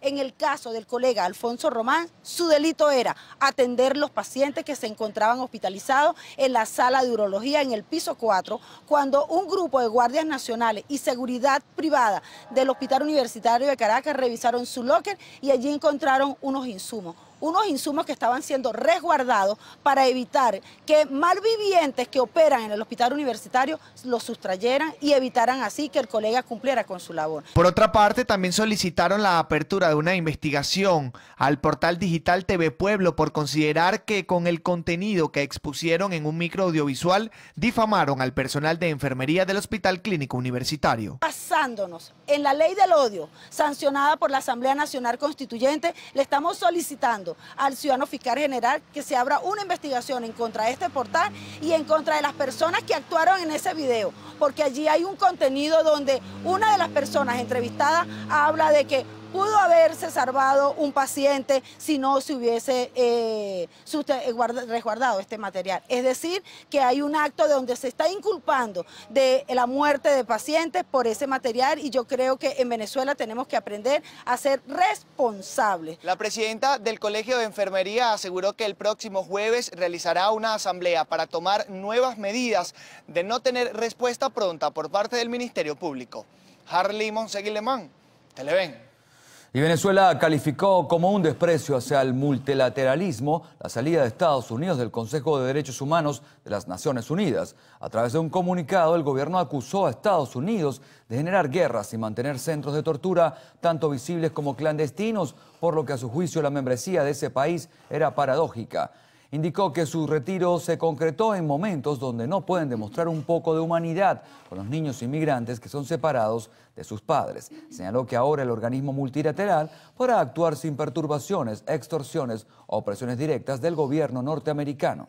En el caso del colega Alfonso Román, su delito era atender los pacientes que se encontraban hospitalizados en la sala de urología en el piso 4, cuando un grupo de guardias nacionales y seguridad privada del Hospital Universitario de Caracas revisaron su locker y allí encontraron unos insumos, unos insumos que estaban siendo resguardados para evitar que malvivientes que operan en el hospital universitario los sustrayeran y evitaran así que el colega cumpliera con su labor.
Por otra parte, también solicitaron la apertura de una investigación al portal digital TV Pueblo por considerar que con el contenido que expusieron en un micro audiovisual difamaron al personal de enfermería del Hospital Clínico Universitario.
Basándonos en la ley del odio sancionada por la Asamblea Nacional Constituyente, le estamos solicitando al ciudadano fiscal general que se abra una investigación en contra de este portal y en contra de las personas que actuaron en ese video, porque allí hay un contenido donde una de las personas entrevistadas habla de que pudo haberse salvado un paciente si no se hubiese resguardado este material. Es decir, que hay un acto donde se está inculpando de la muerte de pacientes por ese material y yo creo que en Venezuela tenemos que aprender a ser responsables.
La presidenta del Colegio de Enfermería aseguró que el próximo jueves realizará una asamblea para tomar nuevas medidas de no tener respuesta pronta por parte del Ministerio Público. Harley Monseguilemán, Televen.
Y Venezuela calificó como un desprecio hacia el multilateralismo la salida de Estados Unidos del Consejo de Derechos Humanos de las Naciones Unidas. A través de un comunicado, el gobierno acusó a Estados Unidos de generar guerras y mantener centros de tortura, tanto visibles como clandestinos, por lo que a su juicio la membresía de ese país era paradójica. Indicó que su retiro se concretó en momentos donde no pueden demostrar un poco de humanidad con los niños inmigrantes que son separados de sus padres. Señaló que ahora el organismo multilateral podrá actuar sin perturbaciones, extorsiones o presiones directas del gobierno norteamericano.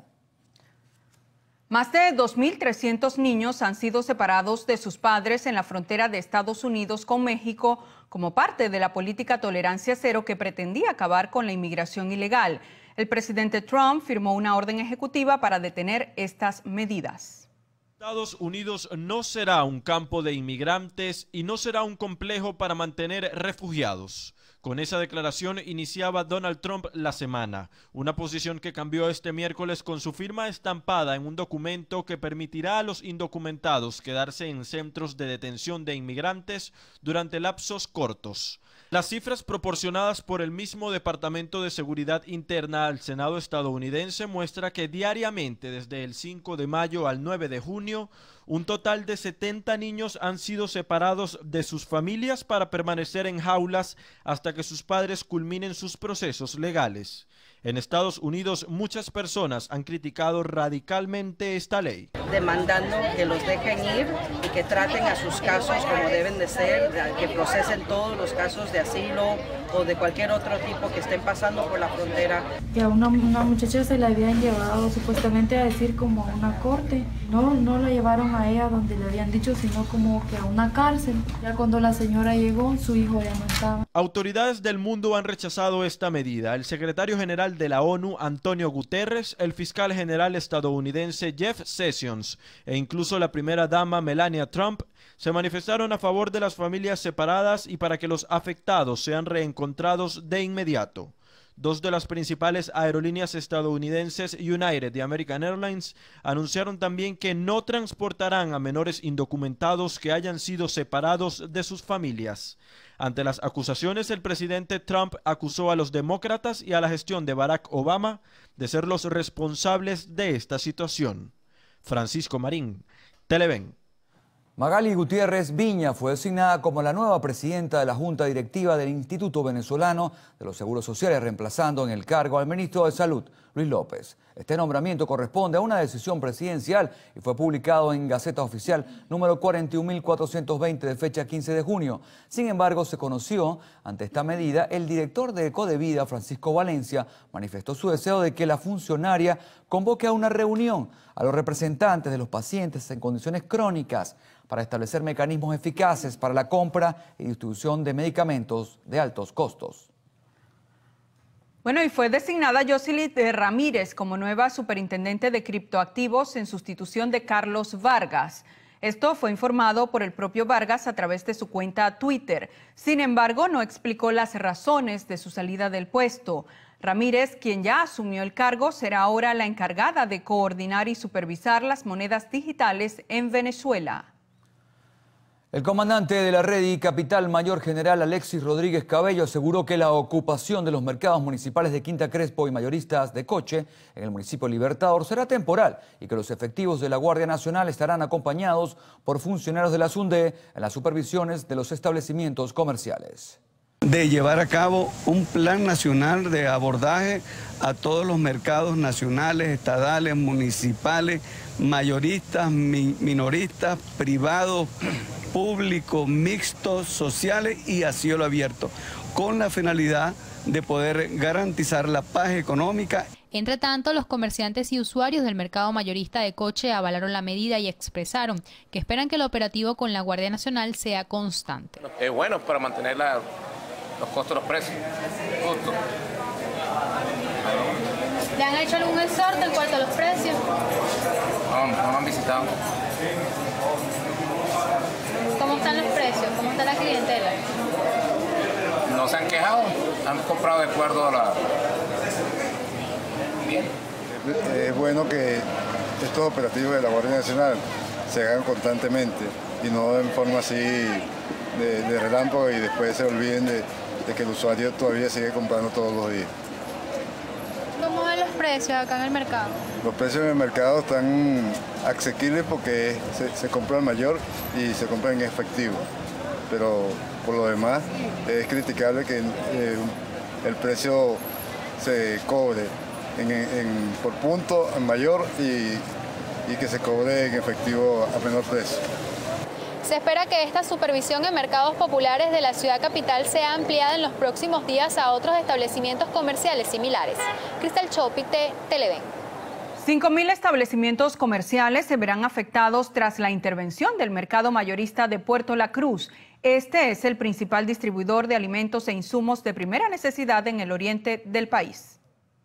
Más de 2.300 niños han sido separados de sus padres en la frontera de Estados Unidos con México como parte de la política tolerancia cero que pretendía acabar con la inmigración ilegal. El presidente Trump firmó una orden ejecutiva para detener estas medidas.
Estados Unidos no será un campo de inmigrantes y no será un complejo para mantener refugiados. Con esa declaración iniciaba Donald Trump la semana, una posición que cambió este miércoles con su firma estampada en un documento que permitirá a los indocumentados quedarse en centros de detención de inmigrantes durante lapsos cortos. Las cifras proporcionadas por el mismo Departamento de Seguridad Interna al Senado estadounidense muestra que diariamente desde el 5 de mayo al 9 de junio, un total de 70 niños han sido separados de sus familias para permanecer en jaulas hasta que sus padres culminen sus procesos legales. En Estados Unidos, muchas personas han criticado radicalmente esta ley.
Demandando que los dejen ir y que traten a sus casos como deben de ser, que procesen todos los casos de asilo o de cualquier otro tipo que estén pasando por la frontera.
Que a una muchacha se la habían llevado supuestamente a decir como a una corte. No la llevaron a ella donde le habían dicho, sino como que a una cárcel. Ya cuando la señora llegó, su hijo ya no estaba.
Autoridades del mundo han rechazado esta medida. El secretario general de la ONU, Antonio Guterres, el fiscal general estadounidense Jeff Sessions e incluso la primera dama Melania Trump se manifestaron a favor de las familias separadas y para que los afectados sean reencontrados de inmediato. Dos de las principales aerolíneas estadounidenses, United y American Airlines, anunciaron también que no transportarán a menores indocumentados que hayan sido separados de sus familias. Ante las acusaciones, el presidente Trump acusó a los demócratas y a la gestión de Barack Obama de ser los responsables de esta situación. Francisco Marín, Televen.
Magali Gutiérrez Viña fue designada como la nueva presidenta de la Junta Directiva del Instituto Venezolano de los Seguros Sociales, reemplazando en el cargo al ministro de Salud, Luis López. Este nombramiento corresponde a una decisión presidencial y fue publicado en Gaceta Oficial número 41.420 de fecha 15 de junio. Sin embargo, se conoció ante esta medida, el director de Ecodevida, Francisco Valencia, manifestó su deseo de que la funcionaria convoque a una reunión a los representantes de los pacientes en condiciones crónicas para establecer mecanismos eficaces para la compra y distribución de medicamentos de altos costos.
Bueno, y fue designada Yosilit Ramírez como nueva superintendente de criptoactivos en sustitución de Carlos Vargas. Esto fue informado por el propio Vargas a través de su cuenta Twitter. Sin embargo, no explicó las razones de su salida del puesto. Ramírez, quien ya asumió el cargo, será ahora la encargada de coordinar y supervisar las monedas digitales en Venezuela.
El comandante de la Redi, Capital Mayor General Alexis Rodríguez Cabello, aseguró que la ocupación de los mercados municipales de Quinta Crespo y mayoristas de Coche en el municipio Libertador será temporal y que los efectivos de la Guardia Nacional estarán acompañados por funcionarios de la SUNDE en las supervisiones de los establecimientos comerciales.
De llevar a cabo un plan nacional de abordaje a todos los mercados nacionales, estadales, municipales, mayoristas, minoristas, privados, públicos, mixtos, sociales y a cielo abierto, con la finalidad de poder garantizar la paz económica.
Entre tanto, los comerciantes y usuarios del mercado mayorista de Coche avalaron la medida y expresaron que esperan que el operativo con la Guardia Nacional sea constante.
Es bueno para mantener los costos de los precios. Justo.
¿Le han hecho algún exhorto en cuanto a los precios?
No me han visitado.
¿Cómo están los precios? ¿Cómo está la clientela?
No se han quejado, han comprado de acuerdo a la... Bien.
Es bueno que estos operativos de la Guardia Nacional se hagan constantemente y no en forma así de relámpago y después se olviden de que el usuario todavía sigue comprando todos los días.
¿Cómo ven los precios acá en el mercado?
Los precios en el mercado están asequibles porque se compra al mayor y se compra en efectivo, pero por lo demás es criticable que el precio se cobre por punto en mayor y que se cobre en efectivo a menor precio.
Se espera que esta supervisión en mercados populares de la ciudad capital sea ampliada en los próximos días a otros establecimientos comerciales similares. Cristal Chopite, Televen.
5.000 establecimientos comerciales se verán afectados tras la intervención del mercado mayorista de Puerto La Cruz. Este es el principal distribuidor de alimentos e insumos de primera necesidad en el oriente del país.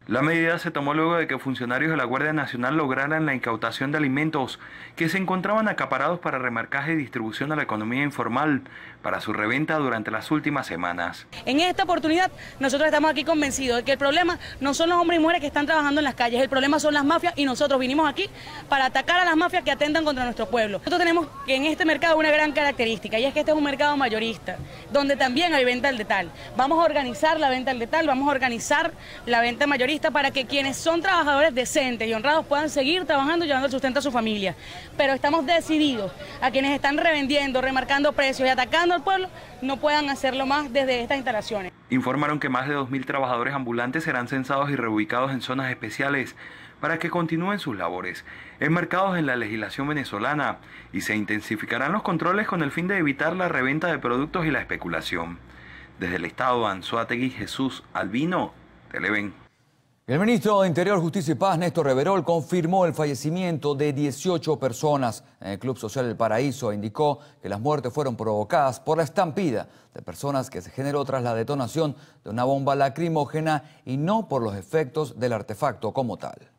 La medida se tomó luego de que funcionarios de la Guardia Nacional lograran la incautación de alimentos que se encontraban acaparados para remarcaje y distribución a la economía informal para su reventa durante las últimas semanas.
En esta oportunidad nosotros estamos aquí convencidos de que el problema no son los hombres y mujeres que están trabajando en las calles, el problema son las mafias y nosotros vinimos aquí para atacar a las mafias que atentan contra nuestro pueblo. Nosotros tenemos que en este mercado una gran característica y es que este es un mercado mayorista donde también hay venta al detal. Vamos a organizar la venta al detal, vamos a organizar la venta mayorista para que quienes son trabajadores decentes y honrados puedan seguir trabajando y llevando el sustento a su familia. Pero estamos decididos a quienes están revendiendo, remarcando precios y atacando al pueblo, no puedan hacerlo más desde estas instalaciones.
Informaron que más de 2.000 trabajadores ambulantes serán censados y reubicados en zonas especiales para que continúen sus labores, enmarcados en la legislación venezolana, y se intensificarán los controles con el fin de evitar la reventa de productos y la especulación. Desde el estado Anzoátegui, Jesús Albino, Televen.
El ministro de Interior, Justicia y Paz, Néstor Reverol, confirmó el fallecimiento de 18 personas en el Club Social El Paraíso e indicó que las muertes fueron provocadas por la estampida de personas que se generó tras la detonación de una bomba lacrimógena y no por los efectos del artefacto como tal.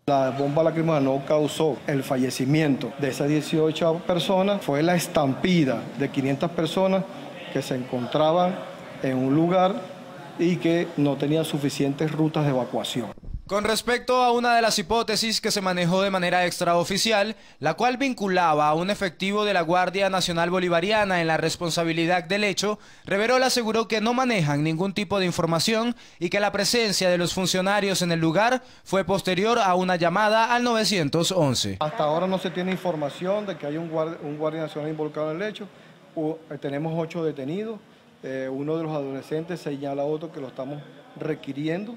La bomba lacrimógena no causó el fallecimiento de esas 18 personas, fue la estampida de 500 personas que se encontraban en un lugar y que no tenían suficientes rutas de evacuación.
Con respecto a una de las hipótesis que se manejó de manera extraoficial, la cual vinculaba a un efectivo de la Guardia Nacional Bolivariana en la responsabilidad del hecho, Reverol aseguró que no manejan ningún tipo de información y que la presencia de los funcionarios en el lugar fue posterior a una llamada al 911.
Hasta ahora no se tiene información de que hay un Guardia Nacional involucrado en el hecho. Tenemos 8 detenidos. Uno de los adolescentes señala a otro que lo estamos requiriendo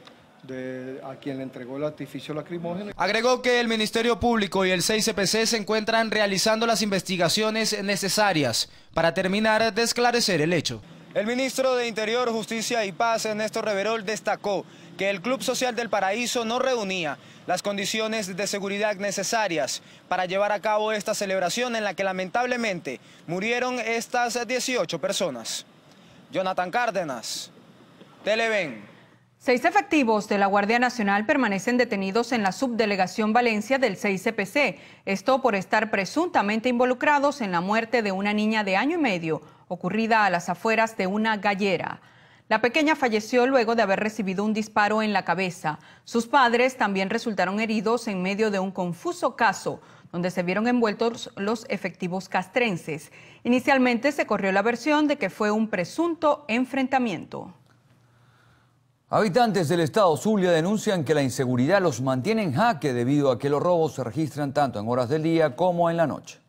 a quien le entregó el artificio lacrimógeno.
Agregó que el Ministerio Público y el 6CPC se encuentran realizando las investigaciones necesarias para terminar de esclarecer el hecho. El ministro de Interior, Justicia y Paz, Néstor Reverol, destacó que el Club Social del Paraíso no reunía las condiciones de seguridad necesarias para llevar a cabo esta celebración en la que lamentablemente murieron estas 18 personas. Jonathan Cárdenas, Televen.
6 efectivos de la Guardia Nacional permanecen detenidos en la subdelegación Valencia del 6CPC, esto por estar presuntamente involucrados en la muerte de una niña de año y medio, ocurrida a las afueras de una gallera. La pequeña falleció luego de haber recibido un disparo en la cabeza. Sus padres también resultaron heridos en medio de un confuso caso, donde se vieron envueltos los efectivos castrenses. Inicialmente se corrió la versión de que fue un presunto enfrentamiento.
Habitantes del estado Zulia denuncian que la inseguridad los mantiene en jaque debido a que los robos se registran tanto en horas del día como en la noche.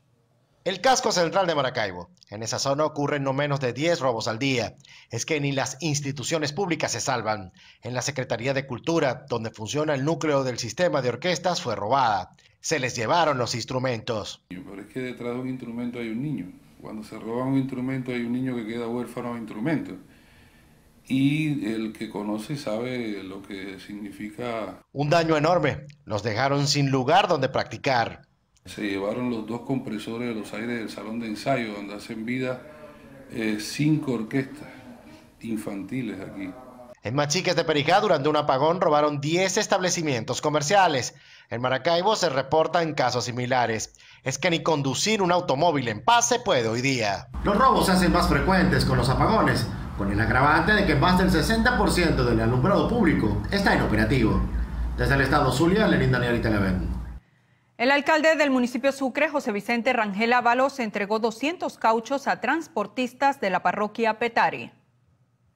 El casco central de Maracaibo. En esa zona ocurren no menos de 10 robos al día. Es que ni las instituciones públicas se salvan. En la Secretaría de Cultura, donde funciona el núcleo del sistema de orquestas, fue robada. Se les llevaron los instrumentos.
Pero es que detrás de un instrumento hay un niño. Cuando se roba un instrumento hay un niño que queda huérfano de instrumento. Y el que conoce sabe lo que significa.
Un daño enorme. Los dejaron sin lugar donde practicar.
Se llevaron los 2 compresores de los aires del salón de ensayo, donde hacen vida 5 orquestas infantiles aquí.
En Machiques de Perijá, durante un apagón, robaron 10 establecimientos comerciales. En Maracaibo se reportan casos similares. Es que ni conducir un automóvil en paz se puede hoy día. Los robos se hacen más frecuentes con los apagones, con el agravante de que más del 60% del alumbrado público está inoperativo. Desde el estado Zulia, Lenín Daniel y Televen.
El alcalde del municipio Sucre, José Vicente Rangel Ábalos, entregó 200 cauchos a transportistas de la parroquia Petare.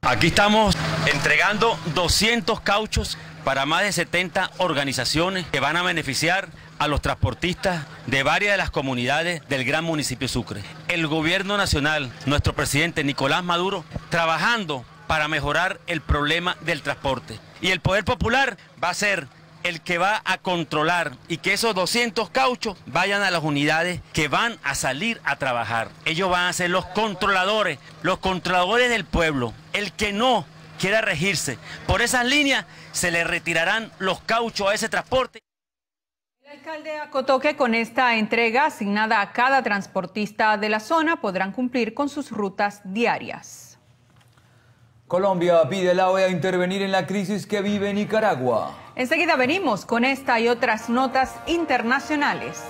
Aquí estamos entregando 200 cauchos para más de 70 organizaciones que van a beneficiar a los transportistas de varias de las comunidades del gran municipio Sucre. El gobierno nacional, nuestro presidente Nicolás Maduro, trabajando para mejorar el problema del transporte. Y el Poder Popular va a ser el que va a controlar y que esos 200 cauchos vayan a las unidades que van a salir a trabajar. Ellos van a ser los controladores del pueblo. El que no quiera regirse por esas líneas, se le retirarán los cauchos a ese transporte.
El alcalde acotó que con esta entrega asignada a cada transportista de la zona podrán cumplir con sus rutas diarias.
Colombia pide a la OEA intervenir en la crisis que vive Nicaragua.
Enseguida venimos con esta y otras notas internacionales.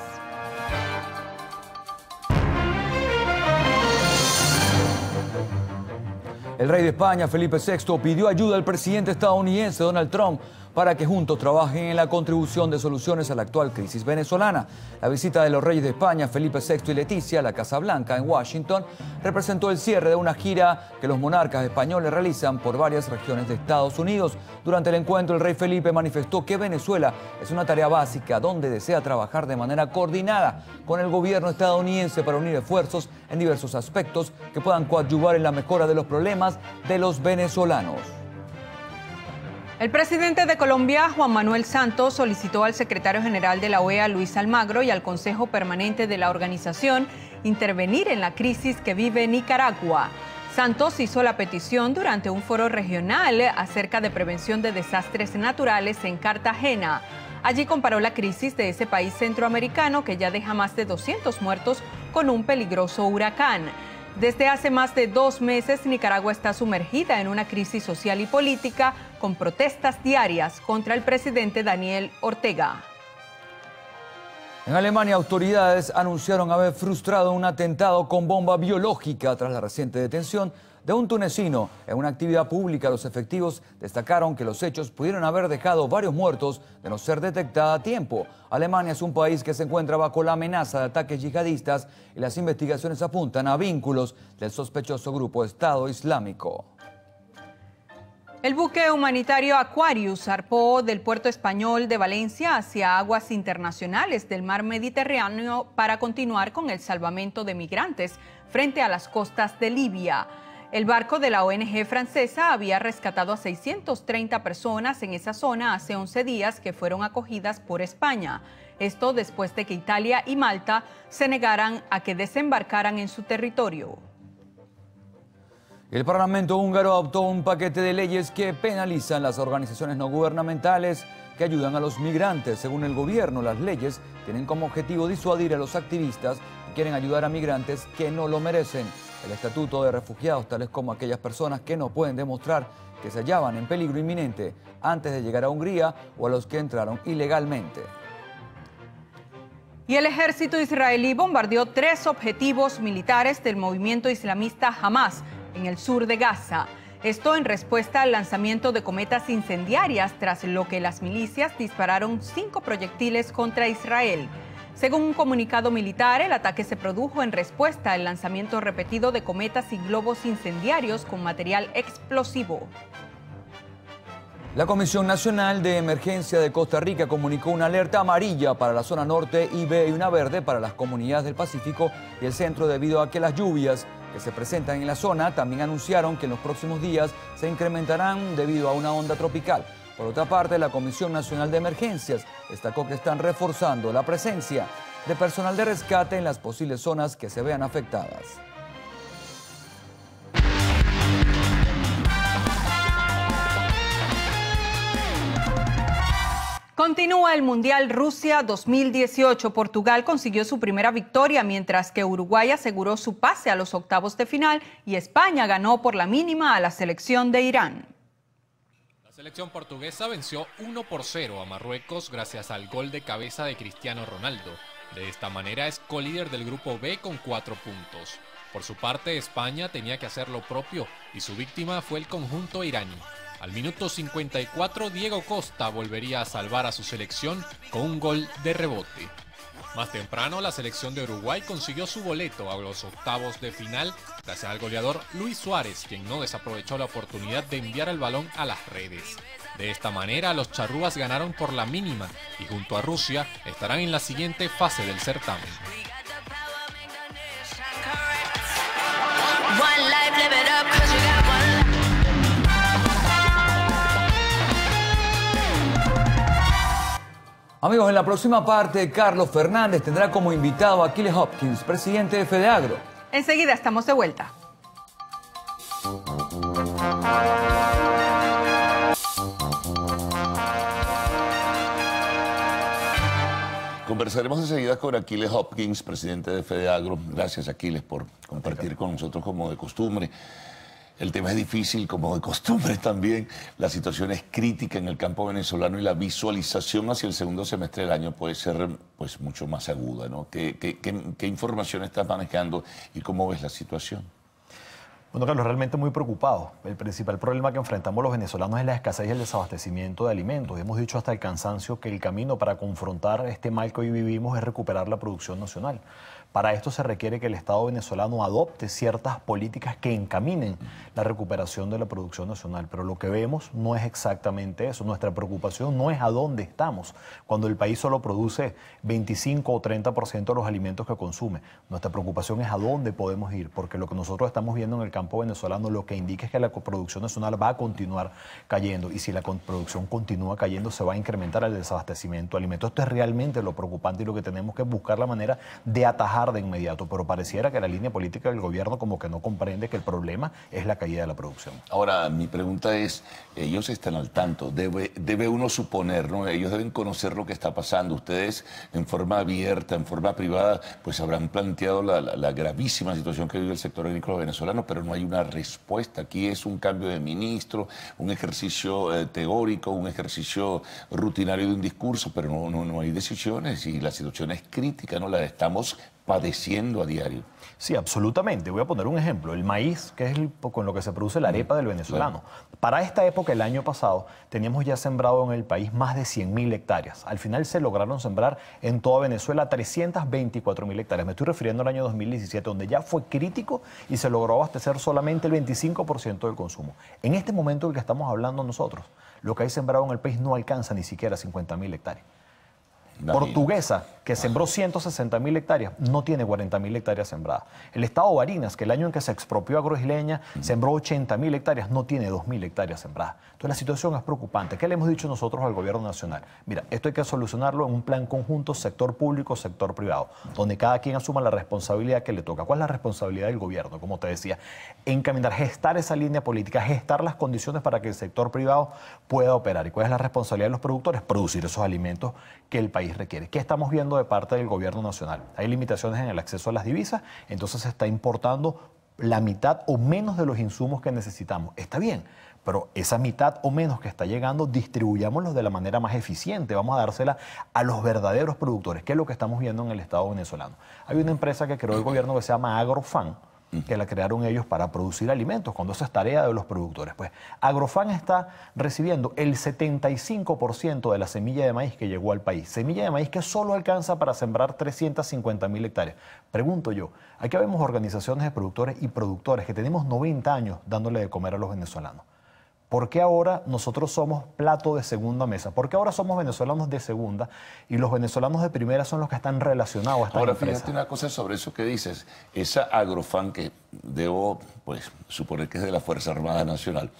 El rey de España, Felipe VI, pidió ayuda al presidente estadounidense Donald Trump para que juntos trabajen en la contribución de soluciones a la actual crisis venezolana. La visita de los reyes de España, Felipe VI y Leticia, a la Casa Blanca en Washington, representó el cierre de una gira que los monarcas españoles realizan por varias regiones de Estados Unidos. Durante el encuentro, el rey Felipe manifestó que Venezuela es una tarea básica donde desea trabajar de manera coordinada con el gobierno estadounidense para unir esfuerzos en diversos aspectos que puedan coadyuvar en la mejora de los problemas de los venezolanos.
El presidente de Colombia, Juan Manuel Santos, solicitó al secretario general de la OEA, Luis Almagro, y al Consejo Permanente de la organización intervenir en la crisis que vive Nicaragua. Santos hizo la petición durante un foro regional acerca de prevención de desastres naturales en Cartagena. Allí comparó la crisis de ese país centroamericano que ya deja más de 200 muertos con un peligroso huracán. Desde hace más de 2 meses, Nicaragua está sumergida en una crisis social y política con protestas diarias contra el presidente Daniel Ortega.
En Alemania, autoridades anunciaron haber frustrado un atentado con bomba biológica tras la reciente detención de un tunecino en una actividad pública. Los efectivos destacaron que los hechos pudieron haber dejado varios muertos de no ser detectada a tiempo. Alemania es un país que se encuentra bajo la amenaza de ataques yihadistas y las investigaciones apuntan a vínculos del sospechoso grupo Estado Islámico.
El buque humanitario Aquarius zarpó del puerto español de Valencia hacia aguas internacionales del mar Mediterráneo para continuar con el salvamento de migrantes frente a las costas de Libia. El barco de la ONG francesa había rescatado a 630 personas en esa zona hace 11 días que fueron acogidas por España. Esto después de que Italia y Malta se negaran a que desembarcaran en su territorio.
El Parlamento húngaro adoptó un paquete de leyes que penalizan las organizaciones no gubernamentales que ayudan a los migrantes. Según el gobierno, las leyes tienen como objetivo disuadir a los activistas que quieren ayudar a migrantes que no lo merecen. El estatuto de refugiados, tales como aquellas personas que no pueden demostrar que se hallaban en peligro inminente antes de llegar a Hungría, o a los que entraron ilegalmente.
Y el ejército israelí bombardeó 3 objetivos militares del movimiento islamista Hamas en el sur de Gaza. Esto en respuesta al lanzamiento de cometas incendiarias, tras lo que las milicias dispararon 5 proyectiles contra Israel. Según un comunicado militar, el ataque se produjo en respuesta al lanzamiento repetido de cometas y globos incendiarios con material explosivo.
La Comisión Nacional de Emergencia de Costa Rica comunicó una alerta amarilla para la zona norte y una verde para las comunidades del Pacífico y el centro debido a que las lluvias que se presentan en la zona también anunciaron que en los próximos días se incrementarán debido a una onda tropical. Por otra parte, la Comisión Nacional de Emergencias destacó que están reforzando la presencia de personal de rescate en las posibles zonas que se vean afectadas.
Continúa el Mundial Rusia 2018. Portugal consiguió su primera victoria, mientras que Uruguay aseguró su pase a los octavos de final y España ganó por la mínima a la selección de Irán.
La selección portuguesa venció 1-0 a Marruecos gracias al gol de cabeza de Cristiano Ronaldo. De esta manera es colíder del grupo B con 4 puntos. Por su parte, España tenía que hacer lo propio y su víctima fue el conjunto iraní. Al minuto 54, Diego Costa volvería a salvar a su selección con un gol de rebote. Más temprano, la selección de Uruguay consiguió su boleto a los octavos de final gracias al goleador Luis Suárez, quien no desaprovechó la oportunidad de enviar el balón a las redes. De esta manera, los charrúas ganaron por la mínima y junto a Rusia estarán en la siguiente fase del certamen.
Amigos, en la próxima parte, Carlos Fernández tendrá como invitado a Aquiles Hopkins, presidente de FEDEAGRO.
Enseguida estamos de vuelta.
Conversaremos enseguida con Aquiles Hopkins, presidente de FEDEAGRO. Gracias, Aquiles, por compartir con nosotros como de costumbre. El tema es difícil, como de costumbre también. La situación es crítica en el campo venezolano y la visualización hacia el segundo semestre del año puede ser pues, mucho más aguda, ¿no? ¿Qué información estás manejando y cómo ves la situación?
Bueno, Carlos, realmente muy preocupado. El principal problema que enfrentamos los venezolanos es la escasez y el desabastecimiento de alimentos. Hemos dicho hasta el cansancio que el camino para confrontar este mal que hoy vivimos es recuperar la producción nacional. Para esto se requiere que el Estado venezolano adopte ciertas políticas que encaminen la recuperación de la producción nacional. Pero lo que vemos no es exactamente eso. Nuestra preocupación no es a dónde estamos, cuando el país solo produce 25 o 30% de los alimentos que consume. Nuestra preocupación es a dónde podemos ir, porque lo que nosotros estamos viendo en el campo venezolano lo que indica es que la producción nacional va a continuar cayendo. Y si la producción continúa cayendo, se va a incrementar el desabastecimiento de alimentos. Esto es realmente lo preocupante y lo que tenemos que buscar la manera de atajar de inmediato, pero pareciera que la línea política del gobierno como que no comprende que el problema es la caída de la producción.
Ahora, mi pregunta es, ellos están al tanto, debe uno suponer, ¿no? Ellos deben conocer lo que está pasando. Ustedes, en forma abierta, en forma privada, pues habrán planteado la gravísima situación que vive el sector agrícola venezolano, pero no hay una respuesta. Aquí es un cambio de ministro, un ejercicio teórico, un ejercicio rutinario de un discurso, pero no hay decisiones y la situación es crítica, ¿no? La estamos padeciendo a diario.
Sí, absolutamente. Voy a poner un ejemplo. El maíz, que es con lo que se produce la arepa del venezolano. Claro. Para esta época, el año pasado, teníamos ya sembrado en el país más de 100.000 hectáreas. Al final se lograron sembrar en toda Venezuela 324.000 hectáreas. Me estoy refiriendo al año 2017, donde ya fue crítico y se logró abastecer solamente el 25% del consumo. En este momento del que estamos hablando nosotros, lo que hay sembrado en el país no alcanza ni siquiera 50.000 hectáreas. Portuguesa, que sembró 160.000 hectáreas, no tiene 40.000 hectáreas sembradas. El estado de Barinas, que el año en que se expropió Agroisleña, sembró 80.000 hectáreas, no tiene 2.000 hectáreas sembradas. Entonces la situación es preocupante. ¿Qué le hemos dicho nosotros al gobierno nacional? Mira, esto hay que solucionarlo en un plan conjunto, sector público, sector privado, donde cada quien asuma la responsabilidad que le toca. ¿Cuál es la responsabilidad del gobierno? Como te decía, encaminar, gestar esa línea política, gestar las condiciones para que el sector privado pueda operar. ¿Y cuál es la responsabilidad de los productores? Producir esos alimentos que el país requiere. ¿Qué estamos viendo de parte del gobierno nacional? Hay limitaciones en el acceso a las divisas, entonces se está importando la mitad o menos de los insumos que necesitamos. Está bien, pero esa mitad o menos que está llegando, distribuyámoslos de la manera más eficiente. Vamos a dársela a los verdaderos productores, que es lo que estamos viendo en el Estado venezolano. Hay una empresa que creó el gobierno que se llama Agrofan, que la crearon ellos para producir alimentos, cuando eso es tarea de los productores. Pues Agrofan está recibiendo el 75% de la semilla de maíz que llegó al país. Semilla de maíz que solo alcanza para sembrar 350.000 hectáreas. Pregunto yo, aquí vemos organizaciones de productores y productores que tenemos 90 años dándole de comer a los venezolanos. ¿Por qué ahora nosotros somos plato de segunda mesa? ¿Por qué ahora somos venezolanos de segunda y los venezolanos de primera son los que están relacionados a esta empresa?
Ahora, fíjate una cosa sobre eso que dices. Esa Agrofan, que debo suponer que es de la Fuerza Armada Nacional,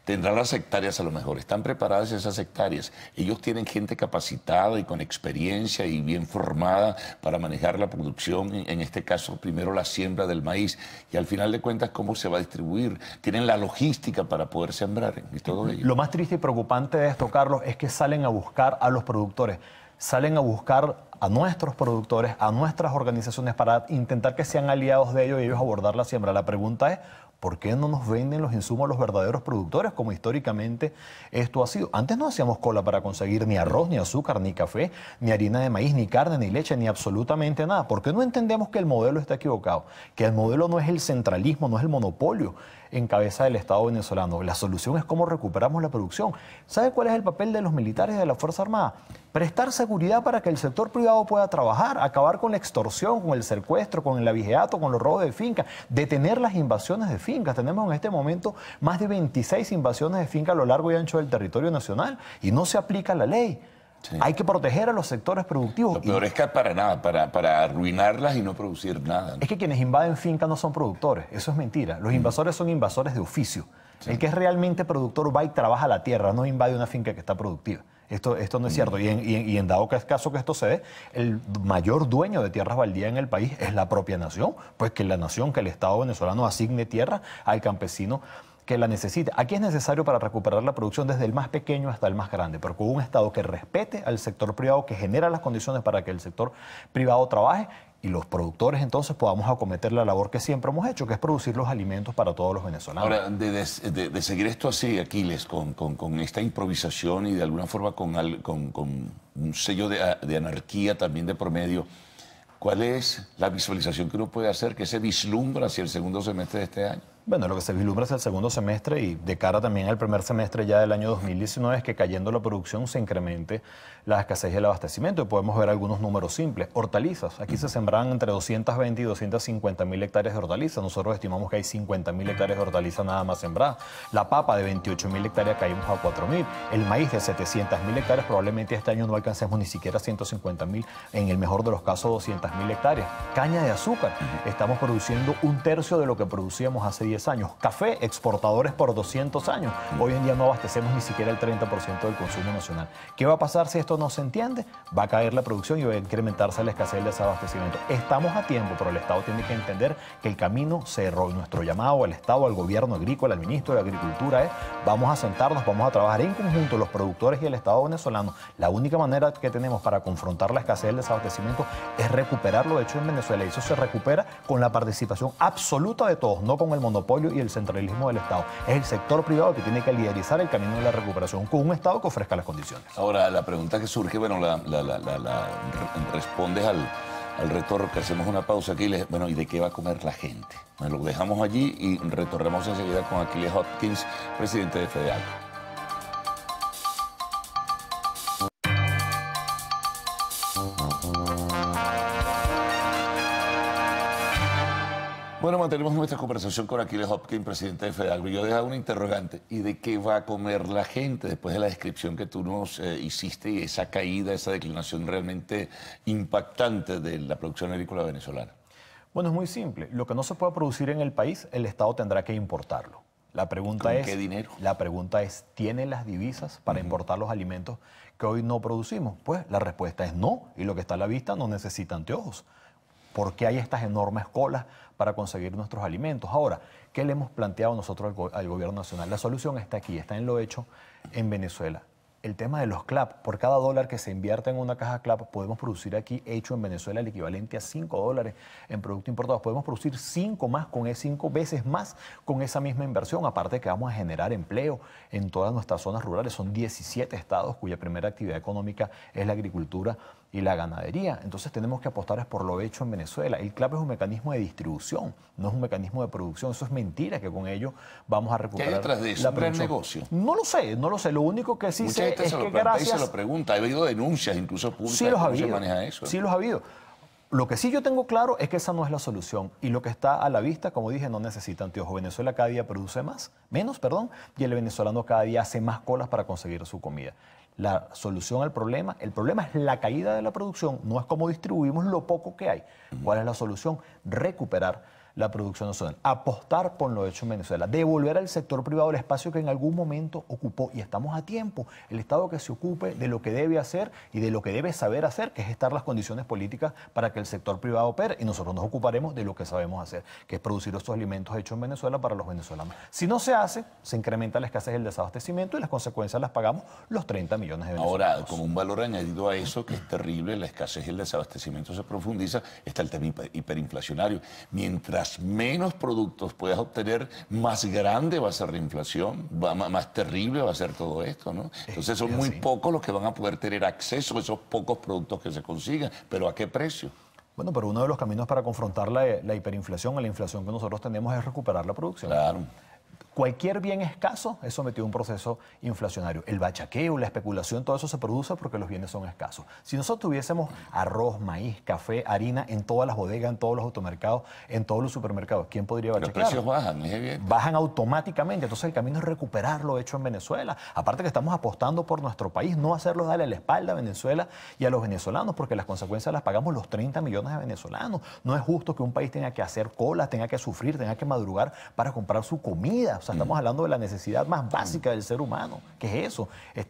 tendrá las hectáreas a lo mejor. Están preparadas esas hectáreas. Ellos tienen gente capacitada y con experiencia y bien formada para manejar la producción. En este caso, primero la siembra del maíz y al final de cuentas, cómo se va a distribuir. Tienen la logística para poder sembrar y todo ello.
Lo más triste y preocupante de esto, Carlos, es que salen a buscar a los productores. Salen a buscar a nuestros productores, a nuestras organizaciones para intentar que sean aliados de ellos y ellos abordar la siembra. La pregunta es, ¿por qué no nos venden los insumos a los verdaderos productores como históricamente esto ha sido? Antes no hacíamos cola para conseguir ni arroz, ni azúcar, ni café, ni harina de maíz, ni carne, ni leche, ni absolutamente nada. ¿Por qué no entendemos que el modelo está equivocado? Que el modelo no es el centralismo, no es el monopolio en cabeza del Estado venezolano. La solución es cómo recuperamos la producción. ¿Sabe cuál es el papel de los militares de la Fuerza Armada? Prestar seguridad para que el sector privado pueda trabajar, acabar con la extorsión, con el secuestro, con el abigeato, con los robos de fincas, detener las invasiones de fincas. Tenemos en este momento más de 26 invasiones de fincas a lo largo y ancho del territorio nacional y no se aplica la ley. Sí. Hay que proteger a los sectores productivos.
Lo peor es que para nada, para arruinarlas y no producir nada, ¿no?
Es que quienes invaden fincas no son productores, eso es mentira. Los invasores son invasores de oficio. Sí. El que es realmente productor va y trabaja la tierra, no invade una finca que está productiva. Esto no es cierto. Y en dado caso que esto se dé, el mayor dueño de tierras baldías en el país es la propia nación. Pues que la nación, que el Estado venezolano asigne tierra al campesino que la necesite. Aquí es necesario para recuperar la producción desde el más pequeño hasta el más grande, pero con un Estado que respete al sector privado, que genera las condiciones para que el sector privado trabaje y los productores entonces podamos acometer la labor que siempre hemos hecho, que es producir los alimentos para todos los venezolanos.
Ahora, de seguir esto así, Aquiles, con esta improvisación y de alguna forma con un sello de anarquía también de promedio, ¿cuál es la visualización que uno puede hacer, que se vislumbra hacia el segundo semestre de este año?
Bueno, lo que se vislumbra es el segundo semestre y de cara también al primer semestre ya del año 2019 es que cayendo la producción se incremente la escasez y el abastecimiento. Y podemos ver algunos números simples. Hortalizas. Aquí se sembraban entre 220 y 250.000 hectáreas de hortalizas. Nosotros estimamos que hay 50.000 hectáreas de hortalizas nada más sembradas. La papa de 28.000 hectáreas caímos a 4.000. El maíz de 700.000 hectáreas probablemente este año no alcancemos ni siquiera 150.000. En el mejor de los casos 200.000 hectáreas. Caña de azúcar. Estamos produciendo un tercio de lo que producíamos hace 10 años. Café, exportadores por 200 años. Hoy en día no abastecemos ni siquiera el 30% del consumo nacional. ¿Qué va a pasar si esto no se entiende? Va a caer la producción y va a incrementarse la escasez y el desabastecimiento. Estamos a tiempo, pero el Estado tiene que entender que el camino cerró. Nuestro llamado al Estado, al gobierno agrícola, al ministro de Agricultura es: vamos a sentarnos, vamos a trabajar en conjunto los productores y el Estado venezolano. La única manera que tenemos para confrontar la escasez y el desabastecimiento es recuperar lo hecho en Venezuela. Y eso se recupera con la participación absoluta de todos, no con el monopolio y el centralismo del Estado. Es el sector privado que tiene que liderizar el camino de la recuperación con un Estado que ofrezca las condiciones.
Ahora, la pregunta que surge, bueno, respondes al retorno, que hacemos una pausa aquí, bueno, ¿y de qué va a comer la gente? Bueno, lo dejamos allí y retornamos enseguida con Aquiles Hopkins, presidente de FEDEAGRO. Bueno, mantenemos nuestra conversación con Aquiles Hopkins, presidente de FEDEAGRO. Yo he dejado una interrogante. ¿Y de qué va a comer la gente después de la descripción que tú nos hiciste y esa caída, esa declinación realmente impactante de la producción agrícola venezolana?
Bueno, es muy simple. Lo que no se puede producir en el país, el Estado tendrá que importarlo. La pregunta es,
¿qué dinero?
La pregunta es, ¿tiene las divisas para importar los alimentos que hoy no producimos? Pues la respuesta es no. Y lo que está a la vista no necesita anteojos. ¿Por qué hay estas enormes colas para conseguir nuestros alimentos? Ahora, ¿qué le hemos planteado nosotros al gobierno nacional? La solución está aquí, está en lo hecho en Venezuela. El tema de los CLAP, por cada dólar que se invierte en una caja CLAP, podemos producir aquí, hecho en Venezuela, el equivalente a $5 en productos importados. Podemos producir 5 veces más con esa misma inversión, aparte que vamos a generar empleo en todas nuestras zonas rurales. Son 17 estados cuya primera actividad económica es la agricultura y la ganadería. Entonces tenemos que apostar por lo hecho en Venezuela. El CLAP es un mecanismo de distribución, no es un mecanismo de producción. Eso es mentira, que con ello vamos a recuperar.
¿Qué hay detrás de eso? ¿Un gran negocio?
No lo sé, no lo sé. Lo único que sí sé es que gracias...
se lo pregunta. Ha habido denuncias, incluso públicas,
sí los ha
¿cómo
habido,
se maneja eso?
Sí los ha habido. Lo que sí yo tengo claro es que esa no es la solución. Y lo que está a la vista, como dije, no necesita anteojos. Venezuela cada día produce menos, y el venezolano cada día hace más colas para conseguir su comida. La solución al problema, el problema es la caída de la producción, no es cómo distribuimos lo poco que hay. ¿Cuál es la solución? Recuperar la producción nacional, apostar por lo hecho en Venezuela, devolver al sector privado el espacio que en algún momento ocupó, y estamos a tiempo. El Estado que se ocupe de lo que debe hacer y de lo que debe saber hacer, que es gestar las condiciones políticas para que el sector privado opere, y nosotros nos ocuparemos de lo que sabemos hacer, que es producir estos alimentos hechos en Venezuela para los venezolanos. Si no se hace, se incrementa la escasez del desabastecimiento y las consecuencias las pagamos los 30 millones de venezolanos.
Ahora, como un valor añadido a eso, que es terrible, la escasez y el desabastecimiento se profundiza, está el tema hiperinflacionario. Mientras menos productos puedas obtener, más grande va a ser la inflación, más terrible va a ser todo esto, ¿no? Entonces son muy pocos los que van a poder tener acceso a esos pocos productos que se consigan, pero ¿a qué precio?
Bueno, pero uno de los caminos para confrontar la hiperinflación, la inflación que nosotros tenemos, es recuperar la producción.
Claro.
Cualquier bien escaso es sometido a un proceso inflacionario. El bachaqueo, la especulación, todo eso se produce porque los bienes son escasos. Si nosotros tuviésemos arroz, maíz, café, harina en todas las bodegas, en todos los automercados, en todos los supermercados, ¿quién podría bachaquear?
Los precios bajan, es evidente.
Bajan automáticamente. Entonces el camino es recuperar lo hecho en Venezuela. Aparte que estamos apostando por nuestro país, no hacerlo darle la espalda a Venezuela y a los venezolanos, porque las consecuencias las pagamos los 30 millones de venezolanos. No es justo que un país tenga que hacer colas, tenga que sufrir, tenga que madrugar para comprar su comida. O sea, estamos hablando de la necesidad más básica del ser humano. ¿Qué es eso?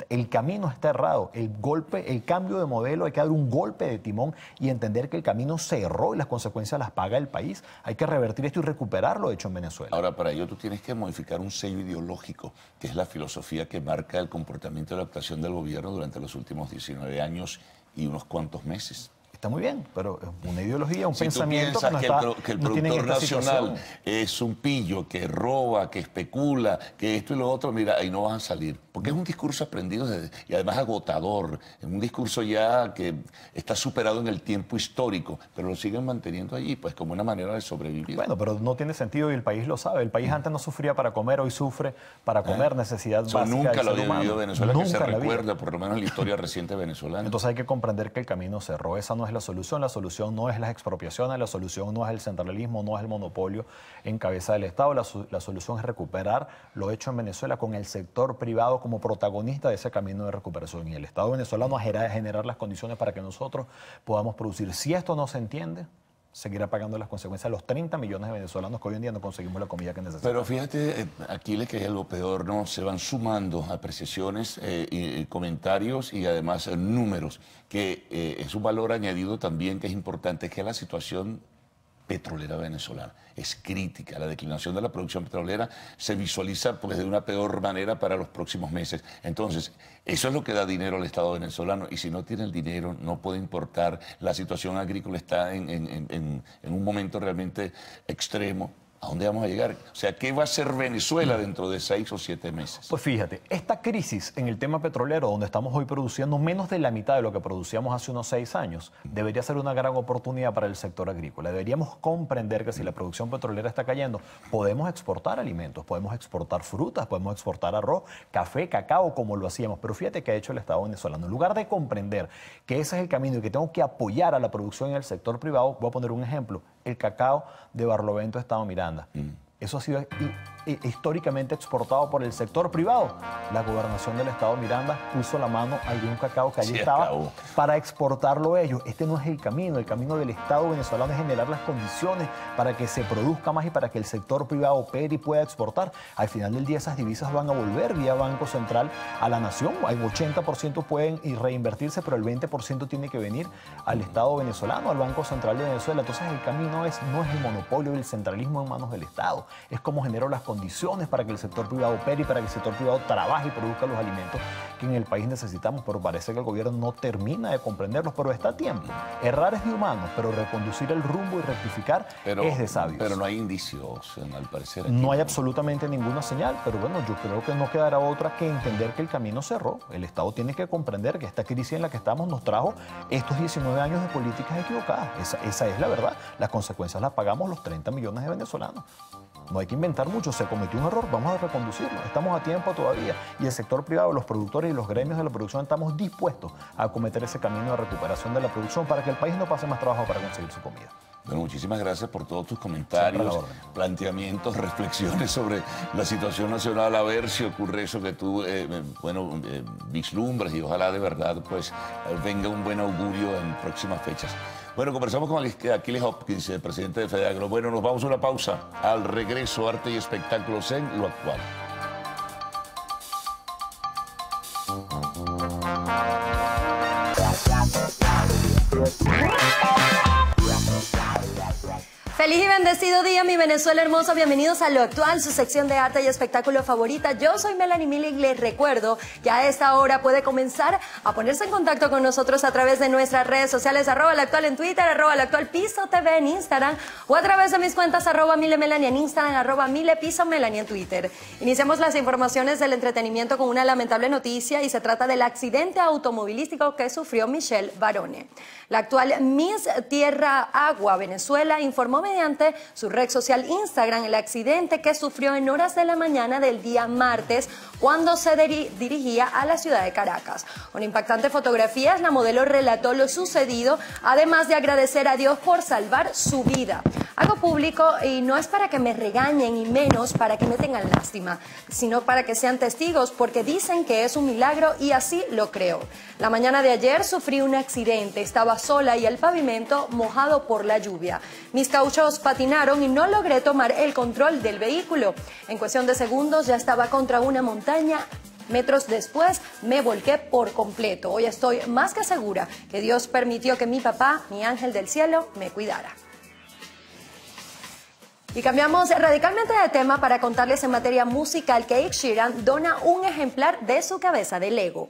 El camino está errado. El cambio de modelo, hay que dar un golpe de timón y entender que el camino se erró y las consecuencias las paga el país. Hay que revertir esto y recuperar lo hecho en Venezuela.
Ahora, para ello tú tienes que modificar un sello ideológico, que es la filosofía que marca el comportamiento y la actuación del gobierno durante los últimos 19 años y unos cuantos meses.
Está muy bien, pero es una ideología, un pensamiento
que, que el productor nacional es un pillo que roba, que especula, que esto y lo otro, mira, ahí no van a salir. Porque es un discurso aprendido y además agotador. Es un discurso ya que está superado en el tiempo histórico, pero lo siguen manteniendo allí, pues como una manera de sobrevivir.
Bueno, pero no tiene sentido y el país lo sabe. El país antes no sufría para comer, hoy sufre para comer, necesidad básica
nunca
del
lo
ser
ha
humano.
vivido Venezuela,
Nunca
que se
la
recuerda, por lo menos en la historia reciente venezolana.
Entonces hay que comprender que el camino cerró. Esa no es la solución. La solución no es las expropiaciones, la solución no es el centralismo, no es el monopolio en cabeza del Estado. La solución es recuperar lo hecho en Venezuela con el sector privado como protagonista de ese camino de recuperación. Y el Estado venezolano a generar las condiciones para que nosotros podamos producir. Si esto no se entiende, seguirá pagando las consecuencias de los 30 millones de venezolanos que hoy en día no conseguimos la comida que necesitamos.
Pero fíjate, Aquiles, que es lo peor, ¿no? Se van sumando apreciaciones, y comentarios y además números, que es un valor añadido también que es importante, que es la situación petrolera venezolana. Es crítica. La declinación de la producción petrolera se visualiza pues, de una peor manera para los próximos meses. Entonces, eso es lo que da dinero al Estado venezolano, y si no tiene el dinero no puede importar. La situación agrícola está en un momento realmente extremo. ¿A dónde vamos a llegar? O sea, ¿qué va a ser Venezuela dentro de 6 o 7 meses?
Pues fíjate, esta crisis en el tema petrolero, donde estamos hoy produciendo menos de la mitad de lo que producíamos hace unos 6 años, debería ser una gran oportunidad para el sector agrícola. Deberíamos comprender que si la producción petrolera está cayendo, podemos exportar alimentos, podemos exportar frutas, podemos exportar arroz, café, cacao, como lo hacíamos. Pero fíjate que ha hecho el Estado venezolano. En lugar de comprender que ese es el camino y que tengo que apoyar a la producción en el sector privado, voy a poner un ejemplo. El cacao de Barlovento, Estado Miranda. Eso ha sido históricamente exportado por el sector privado. La gobernación del Estado Miranda puso la mano a algún cacao que allí estaba para exportarlo ellos. Este no es el camino. El camino del Estado venezolano es generar las condiciones para que se produzca más y para que el sector privado opere y pueda exportar. Al final del día esas divisas van a volver vía Banco Central a la nación. El 80% pueden reinvertirse, pero el 20% tiene que venir al Estado venezolano, al Banco Central de Venezuela. Entonces el camino no es el monopolio del centralismo en manos del Estado. Es cómo genero las condiciones para que el sector privado opere y para que el sector privado trabaje y produzca los alimentos que en el país necesitamos, pero parece que el gobierno no termina de comprenderlos, pero está a tiempo. Errar es de humanos, pero reconducir el rumbo y rectificar es de sabios.
Pero no hay indicios, al parecer. Aquí.
No hay absolutamente ninguna señal, pero bueno, yo creo que no quedará otra que entender que el camino cerró. El Estado tiene que comprender que esta crisis en la que estamos nos trajo estos 19 años de políticas equivocadas. Esa es la verdad. Las consecuencias las pagamos los 30 millones de venezolanos. No hay que inventar mucho, se cometió un error, vamos a reconducirlo. Estamos a tiempo todavía y el sector privado, los productores y los gremios de la producción estamos dispuestos a acometer ese camino de recuperación de la producción para que el país no pase más trabajo para conseguir su comida.
Bueno, muchísimas gracias por todos tus comentarios, planteamientos, reflexiones sobre la situación nacional, a ver si ocurre eso que tú, vislumbras y ojalá de verdad pues venga un buen augurio en próximas fechas. Bueno, conversamos con Aquiles Hopkins, el presidente de FEDEAGRO. Bueno, nos vamos a una pausa. Al regreso, arte y espectáculos en Lo Actual.
Feliz y bendecido día, mi Venezuela hermosa. Bienvenidos a Lo Actual, su sección de arte y espectáculo favorita. Yo soy Melanie Milik. Les recuerdo que a esta hora puede comenzar a ponerse en contacto con nosotros a través de nuestras redes sociales, @LoActual en Twitter, @LoActualPiso.tv en Instagram o a través de mis cuentas @MileMelanie en Instagram, @MilePisoMelanie en Twitter. Iniciamos las informaciones del entretenimiento con una lamentable noticia y se trata del accidente automovilístico que sufrió Michelle Barone. La actual Miss Tierra Agua Venezuela informó mediante su red social Instagram el accidente que sufrió en horas de la mañana del día martes cuando se dirigía a la ciudad de Caracas. Con impactantes fotografías, la modelo relató lo sucedido, además de agradecer a Dios por salvar su vida. Hago público y no es para que me regañen y menos para que me tengan lástima, sino para que sean testigos porque dicen que es un milagro y así lo creo. La mañana de ayer sufrí un accidente, estaba sola y el pavimento mojado por la lluvia. Mis cauchos patinaron y no logré tomar el control del vehículo. En cuestión de segundos ya estaba contra una montaña. Metros después me volqué por completo. Hoy estoy más que segura que Dios permitió que mi papá, mi ángel del cielo, me cuidara. Y cambiamos radicalmente de tema para contarles en materia musical que Ed Sheeran dona un ejemplar de su cabeza de Lego.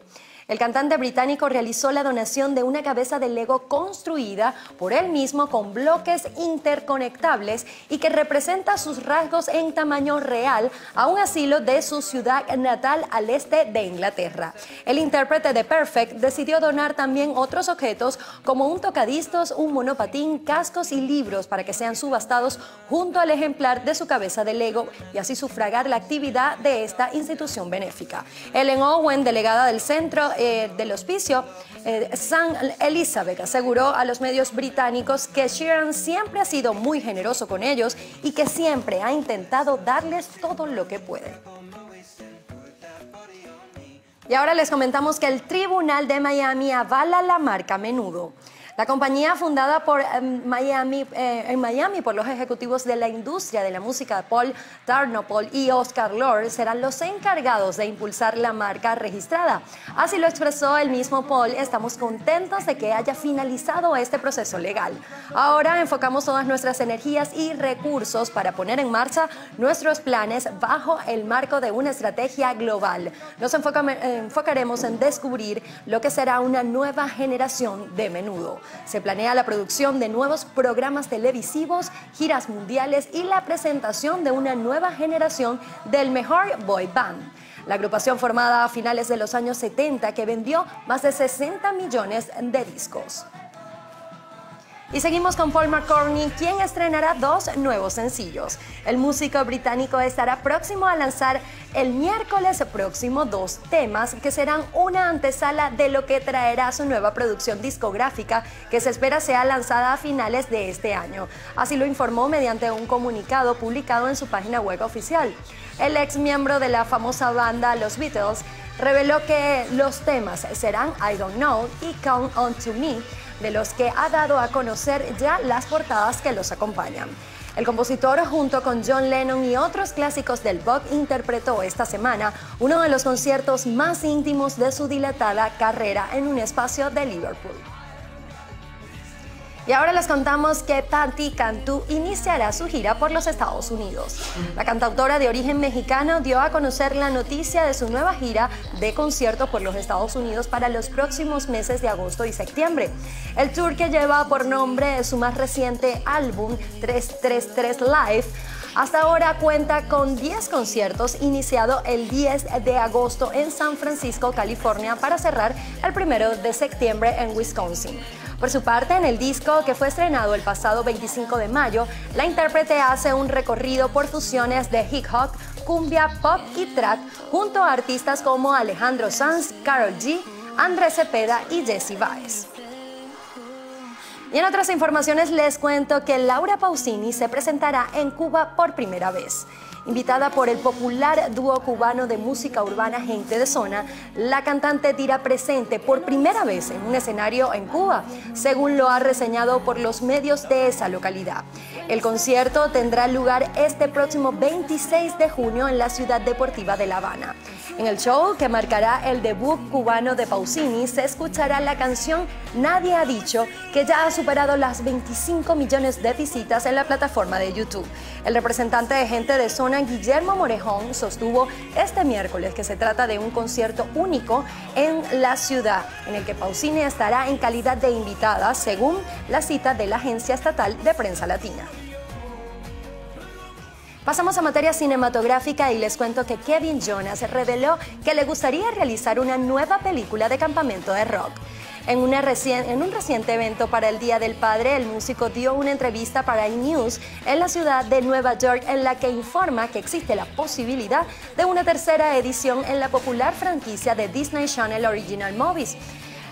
El cantante británico realizó la donación de una cabeza de Lego construida por él mismo con bloques interconectables y que representa sus rasgos en tamaño real a un asilo de su ciudad natal al este de Inglaterra. El intérprete de Perfect decidió donar también otros objetos como un tocadiscos, un monopatín, cascos y libros para que sean subastados junto al ejemplar de su cabeza de Lego y así sufragar la actividad de esta institución benéfica. Ellen Owen, delegada del centro del hospicio St. Elizabeth, aseguró a los medios británicos que Sheeran siempre ha sido muy generoso con ellos y que siempre ha intentado darles todo lo que puede. Y ahora les comentamos que el Tribunal de Miami avala la marca Menudo. La compañía fundada en Miami por los ejecutivos de la industria de la música Paul Tarnopol y Oscar Lord serán los encargados de impulsar la marca registrada. Así lo expresó el mismo Paul: estamos contentos de que haya finalizado este proceso legal. Ahora enfocamos todas nuestras energías y recursos para poner en marcha nuestros planes bajo el marco de una estrategia global. Nos enfocaremos en descubrir lo que será una nueva generación de Menudo. Se planea la producción de nuevos programas televisivos, giras mundiales y la presentación de una nueva generación del mejor boy band. La agrupación formada a finales de los años 70 que vendió más de 60 millones de discos. Y seguimos con Paul McCartney, quien estrenará 2 nuevos sencillos. El músico británico estará próximo a lanzar el miércoles próximo 2 temas que serán una antesala de lo que traerá su nueva producción discográfica que se espera sea lanzada a finales de este año. Así lo informó mediante un comunicado publicado en su página web oficial. El ex miembro de la famosa banda Los Beatles reveló que los temas serán I Don't Know y Count On To Me, de los que ha dado a conocer ya las portadas que los acompañan. El compositor, junto con John Lennon y otros clásicos del pop, interpretó esta semana uno de los conciertos más íntimos de su dilatada carrera en un espacio de Liverpool. Y ahora les contamos que Patti Cantú iniciará su gira por los Estados Unidos. La cantautora de origen mexicano dio a conocer la noticia de su nueva gira de conciertos por los Estados Unidos para los próximos meses de agosto y septiembre. El tour, que lleva por nombre su más reciente álbum 333 Live, hasta ahora cuenta con 10 conciertos, iniciado el 10 de agosto en San Francisco, California, para cerrar el 1 de septiembre en Wisconsin. Por su parte, en el disco, que fue estrenado el pasado 25 de mayo, la intérprete hace un recorrido por fusiones de hip hop, cumbia, pop y trap, junto a artistas como Alejandro Sanz, Karol G, Andrés Cepeda y Jessie Baez. Y en otras informaciones les cuento que Laura Pausini se presentará en Cuba por primera vez. Invitada por el popular dúo cubano de música urbana Gente de Zona, la cantante dirá presente por primera vez en un escenario en Cuba, según lo ha reseñado por los medios de esa localidad. El concierto tendrá lugar este próximo 26 de junio en la ciudad deportiva de La Habana. En el show, que marcará el debut cubano de Pausini, se escuchará la canción Nadie ha dicho, que ya ha superado las 25 millones de visitas en la plataforma de YouTube. El representante de Gente de Zona, Guillermo Morejón, sostuvo este miércoles que se trata de un concierto único en la ciudad, en el que Pausini estará en calidad de invitada, según la cita de la Agencia Estatal de Prensa Latina. Pasamos a materia cinematográfica y les cuento que Kevin Jonas reveló que le gustaría realizar una nueva película de campamento de rock. En un reciente evento para el Día del Padre, el músico dio una entrevista para iNews en la ciudad de Nueva York, en la que informa que existe la posibilidad de una tercera edición en la popular franquicia de Disney Channel Original Movies.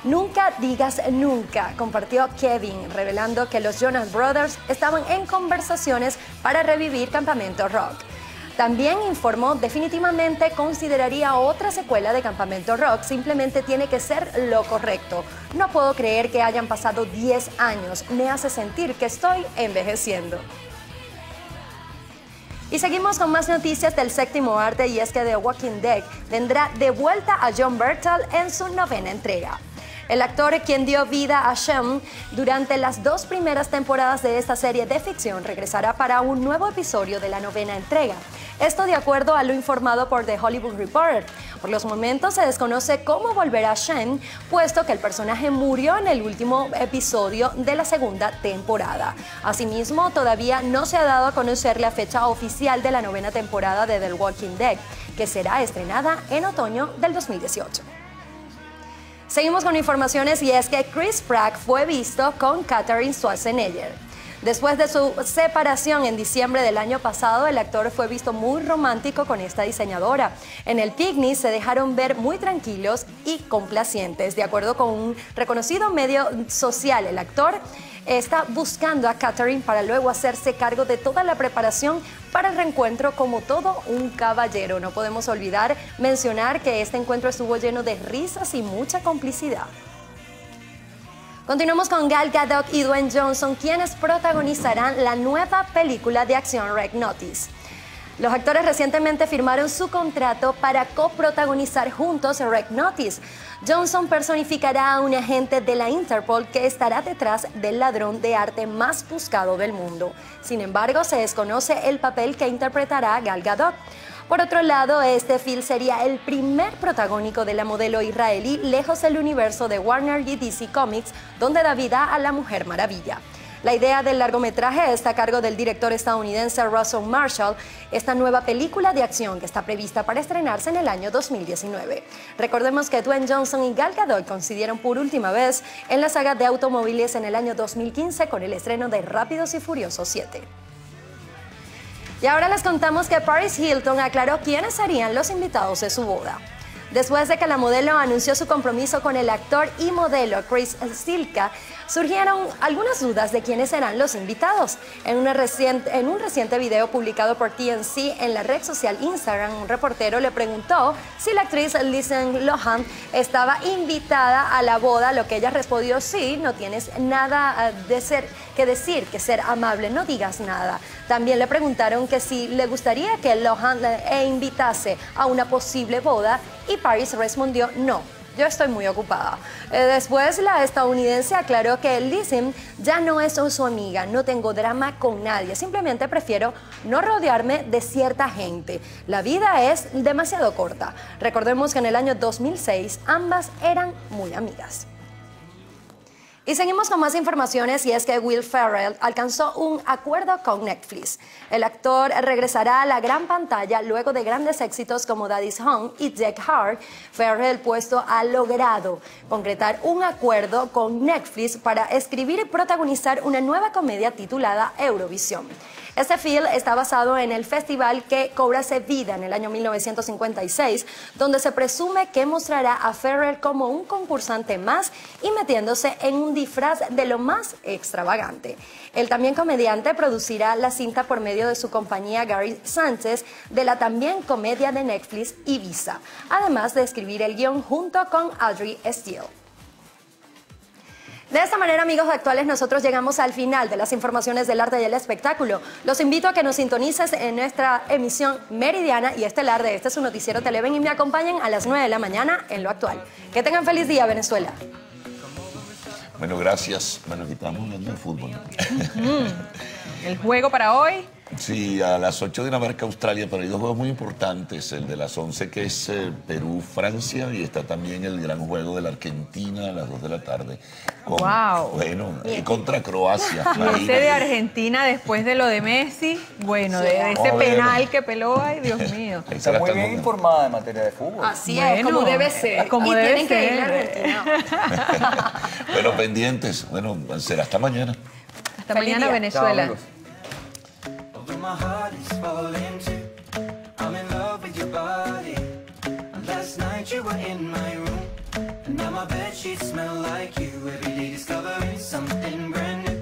Nunca digas nunca, compartió Kevin, revelando que los Jonas Brothers estaban en conversaciones para revivir Campamento Rock. También informó definitivamente consideraría otra secuela de Campamento Rock, simplemente tiene que ser lo correcto. No puedo creer que hayan pasado 10 años, me hace sentir que estoy envejeciendo. Y seguimos con más noticias del séptimo arte, y es que The Walking Dead tendrá de vuelta a Jon Bernthal en su 9ª entrega. El actor, quien dio vida a Shem durante las 2 primeras temporadas de esta serie de ficción, regresará para un nuevo episodio de la 9ª entrega. Esto de acuerdo a lo informado por The Hollywood Reporter. Por los momentos se desconoce cómo volverá Shem, puesto que el personaje murió en el último episodio de la 2ª temporada. Asimismo, todavía no se ha dado a conocer la fecha oficial de la 9ª temporada de The Walking Dead, que será estrenada en otoño del 2018. Seguimos con informaciones, y es que Chris Pratt fue visto con Katherine Schwarzenegger. Después de su separación en diciembre del año pasado, el actor fue visto muy romántico con esta diseñadora. En el picnic se dejaron ver muy tranquilos y complacientes. De acuerdo con un reconocido medio social, el actor está buscando a Katherine para luego hacerse cargo de toda la preparación para el reencuentro como todo un caballero. No podemos olvidar mencionar que este encuentro estuvo lleno de risas y mucha complicidad. Continuamos con Gal Gadot y Dwayne Johnson, quienes protagonizarán la nueva película de acción Red Notice. Los actores recientemente firmaron su contrato para coprotagonizar juntos Red Notice. Johnson personificará a un agente de la Interpol que estará detrás del ladrón de arte más buscado del mundo. Sin embargo, se desconoce el papel que interpretará Gal Gadot. Por otro lado, este film sería el primer protagónico de la modelo israelí lejos del universo de Warner y DC Comics, donde da vida a la Mujer Maravilla. La idea del largometraje está a cargo del director estadounidense Russell Marshall, esta nueva película de acción que está prevista para estrenarse en el año 2019. Recordemos que Dwayne Johnson y Gal Gadot coincidieron por última vez en la saga de automóviles en el año 2015 con el estreno de Rápidos y Furiosos 7. Y ahora les contamos que Paris Hilton aclaró quiénes serían los invitados de su boda. Después de que la modelo anunció su compromiso con el actor y modelo Chris Silka, surgieron algunas dudas de quiénes serán los invitados. En un reciente video publicado por TMZ en la red social Instagram, un reportero le preguntó si la actriz Lindsay Lohan estaba invitada a la boda, lo que ella respondió: sí, no tienes nada que decir, que ser amable, no digas nada. También le preguntaron que si le gustaría que Lohan invitase a una posible boda, y Paris respondió: no, yo estoy muy ocupada. Después la estadounidense aclaró que Lizzie ya no es su amiga, no tengo drama con nadie, simplemente prefiero no rodearme de cierta gente. La vida es demasiado corta. Recordemos que en el año 2006 ambas eran muy amigas. Y seguimos con más informaciones y es que Will Ferrell alcanzó un acuerdo con Netflix. El actor regresará a la gran pantalla luego de grandes éxitos como Daddy's Home y Deck Hard. Ferrell ha logrado concretar un acuerdo con Netflix para escribir y protagonizar una nueva comedia titulada Eurovisión. Este film está basado en el festival que cobrase vida en el año 1956, donde se presume que mostrará a Ferrell como un concursante más y metiéndose en un disfraz de lo más extravagante. El también comediante producirá la cinta por medio de su compañía Gary Sánchez de la también comedia de Netflix Ibiza, además de escribir el guión junto con Audrey Steele. De esta manera, amigos actuales, nosotros llegamos al final de las informaciones del arte y el espectáculo. Los invito a que nos sintonices en nuestra emisión meridiana y estelar de Su Noticiero Televen y me acompañen a las 9 de la mañana en Lo Actual. Que tengan feliz día, Venezuela.
Bueno, gracias. Bueno, aquí estamos hablando de fútbol.
El juego para hoy.
Sí, a las 8 Dinamarca-Australia, pero hay dos juegos muy importantes. El de las 11 que es Perú-Francia y está también el gran juego de la Argentina a las 2 de la tarde.
¡Wow!
Bueno, contra Croacia.
Y ese de Argentina después de lo de Messi, bueno, de ese penal que peló, ay Dios mío.
Está muy bien informada en materia de fútbol.
Así es, como debe ser.
Como
y
debe
tienen que ir a
ser.
Argentina.
Bueno, pendientes. Bueno, será hasta mañana.
Hasta mañana, Venezuela.
Chao,
my heart is falling too. I'm in love with your body. And last night you were in my room, and now my bedsheets smell like you. Every day discovering something brand new.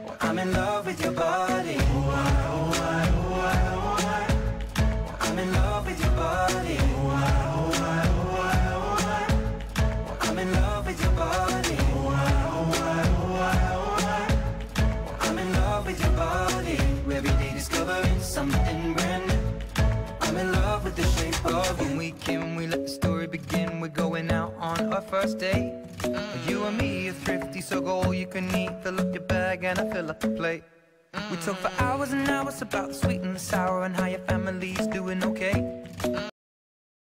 Well, I'm in love with your body. Oh, I, oh, I, oh, I, oh, I. Well, I'm in love with your body. Oh, I, oh, I, oh, I, oh, I. Well, I'm in love with your body. Oh, I, oh, I, oh, I, oh, I. Well, I'm in love with your body. Every day discovering something brand new. I'm in love with the shape of you. When we can, we let the story begin. We're going out on our first date. You and me are thrifty, so go all you can eat. Fill up your bag and I fill up the plate. We talk for hours and hours about the sweet and the sour and how your family's doing okay.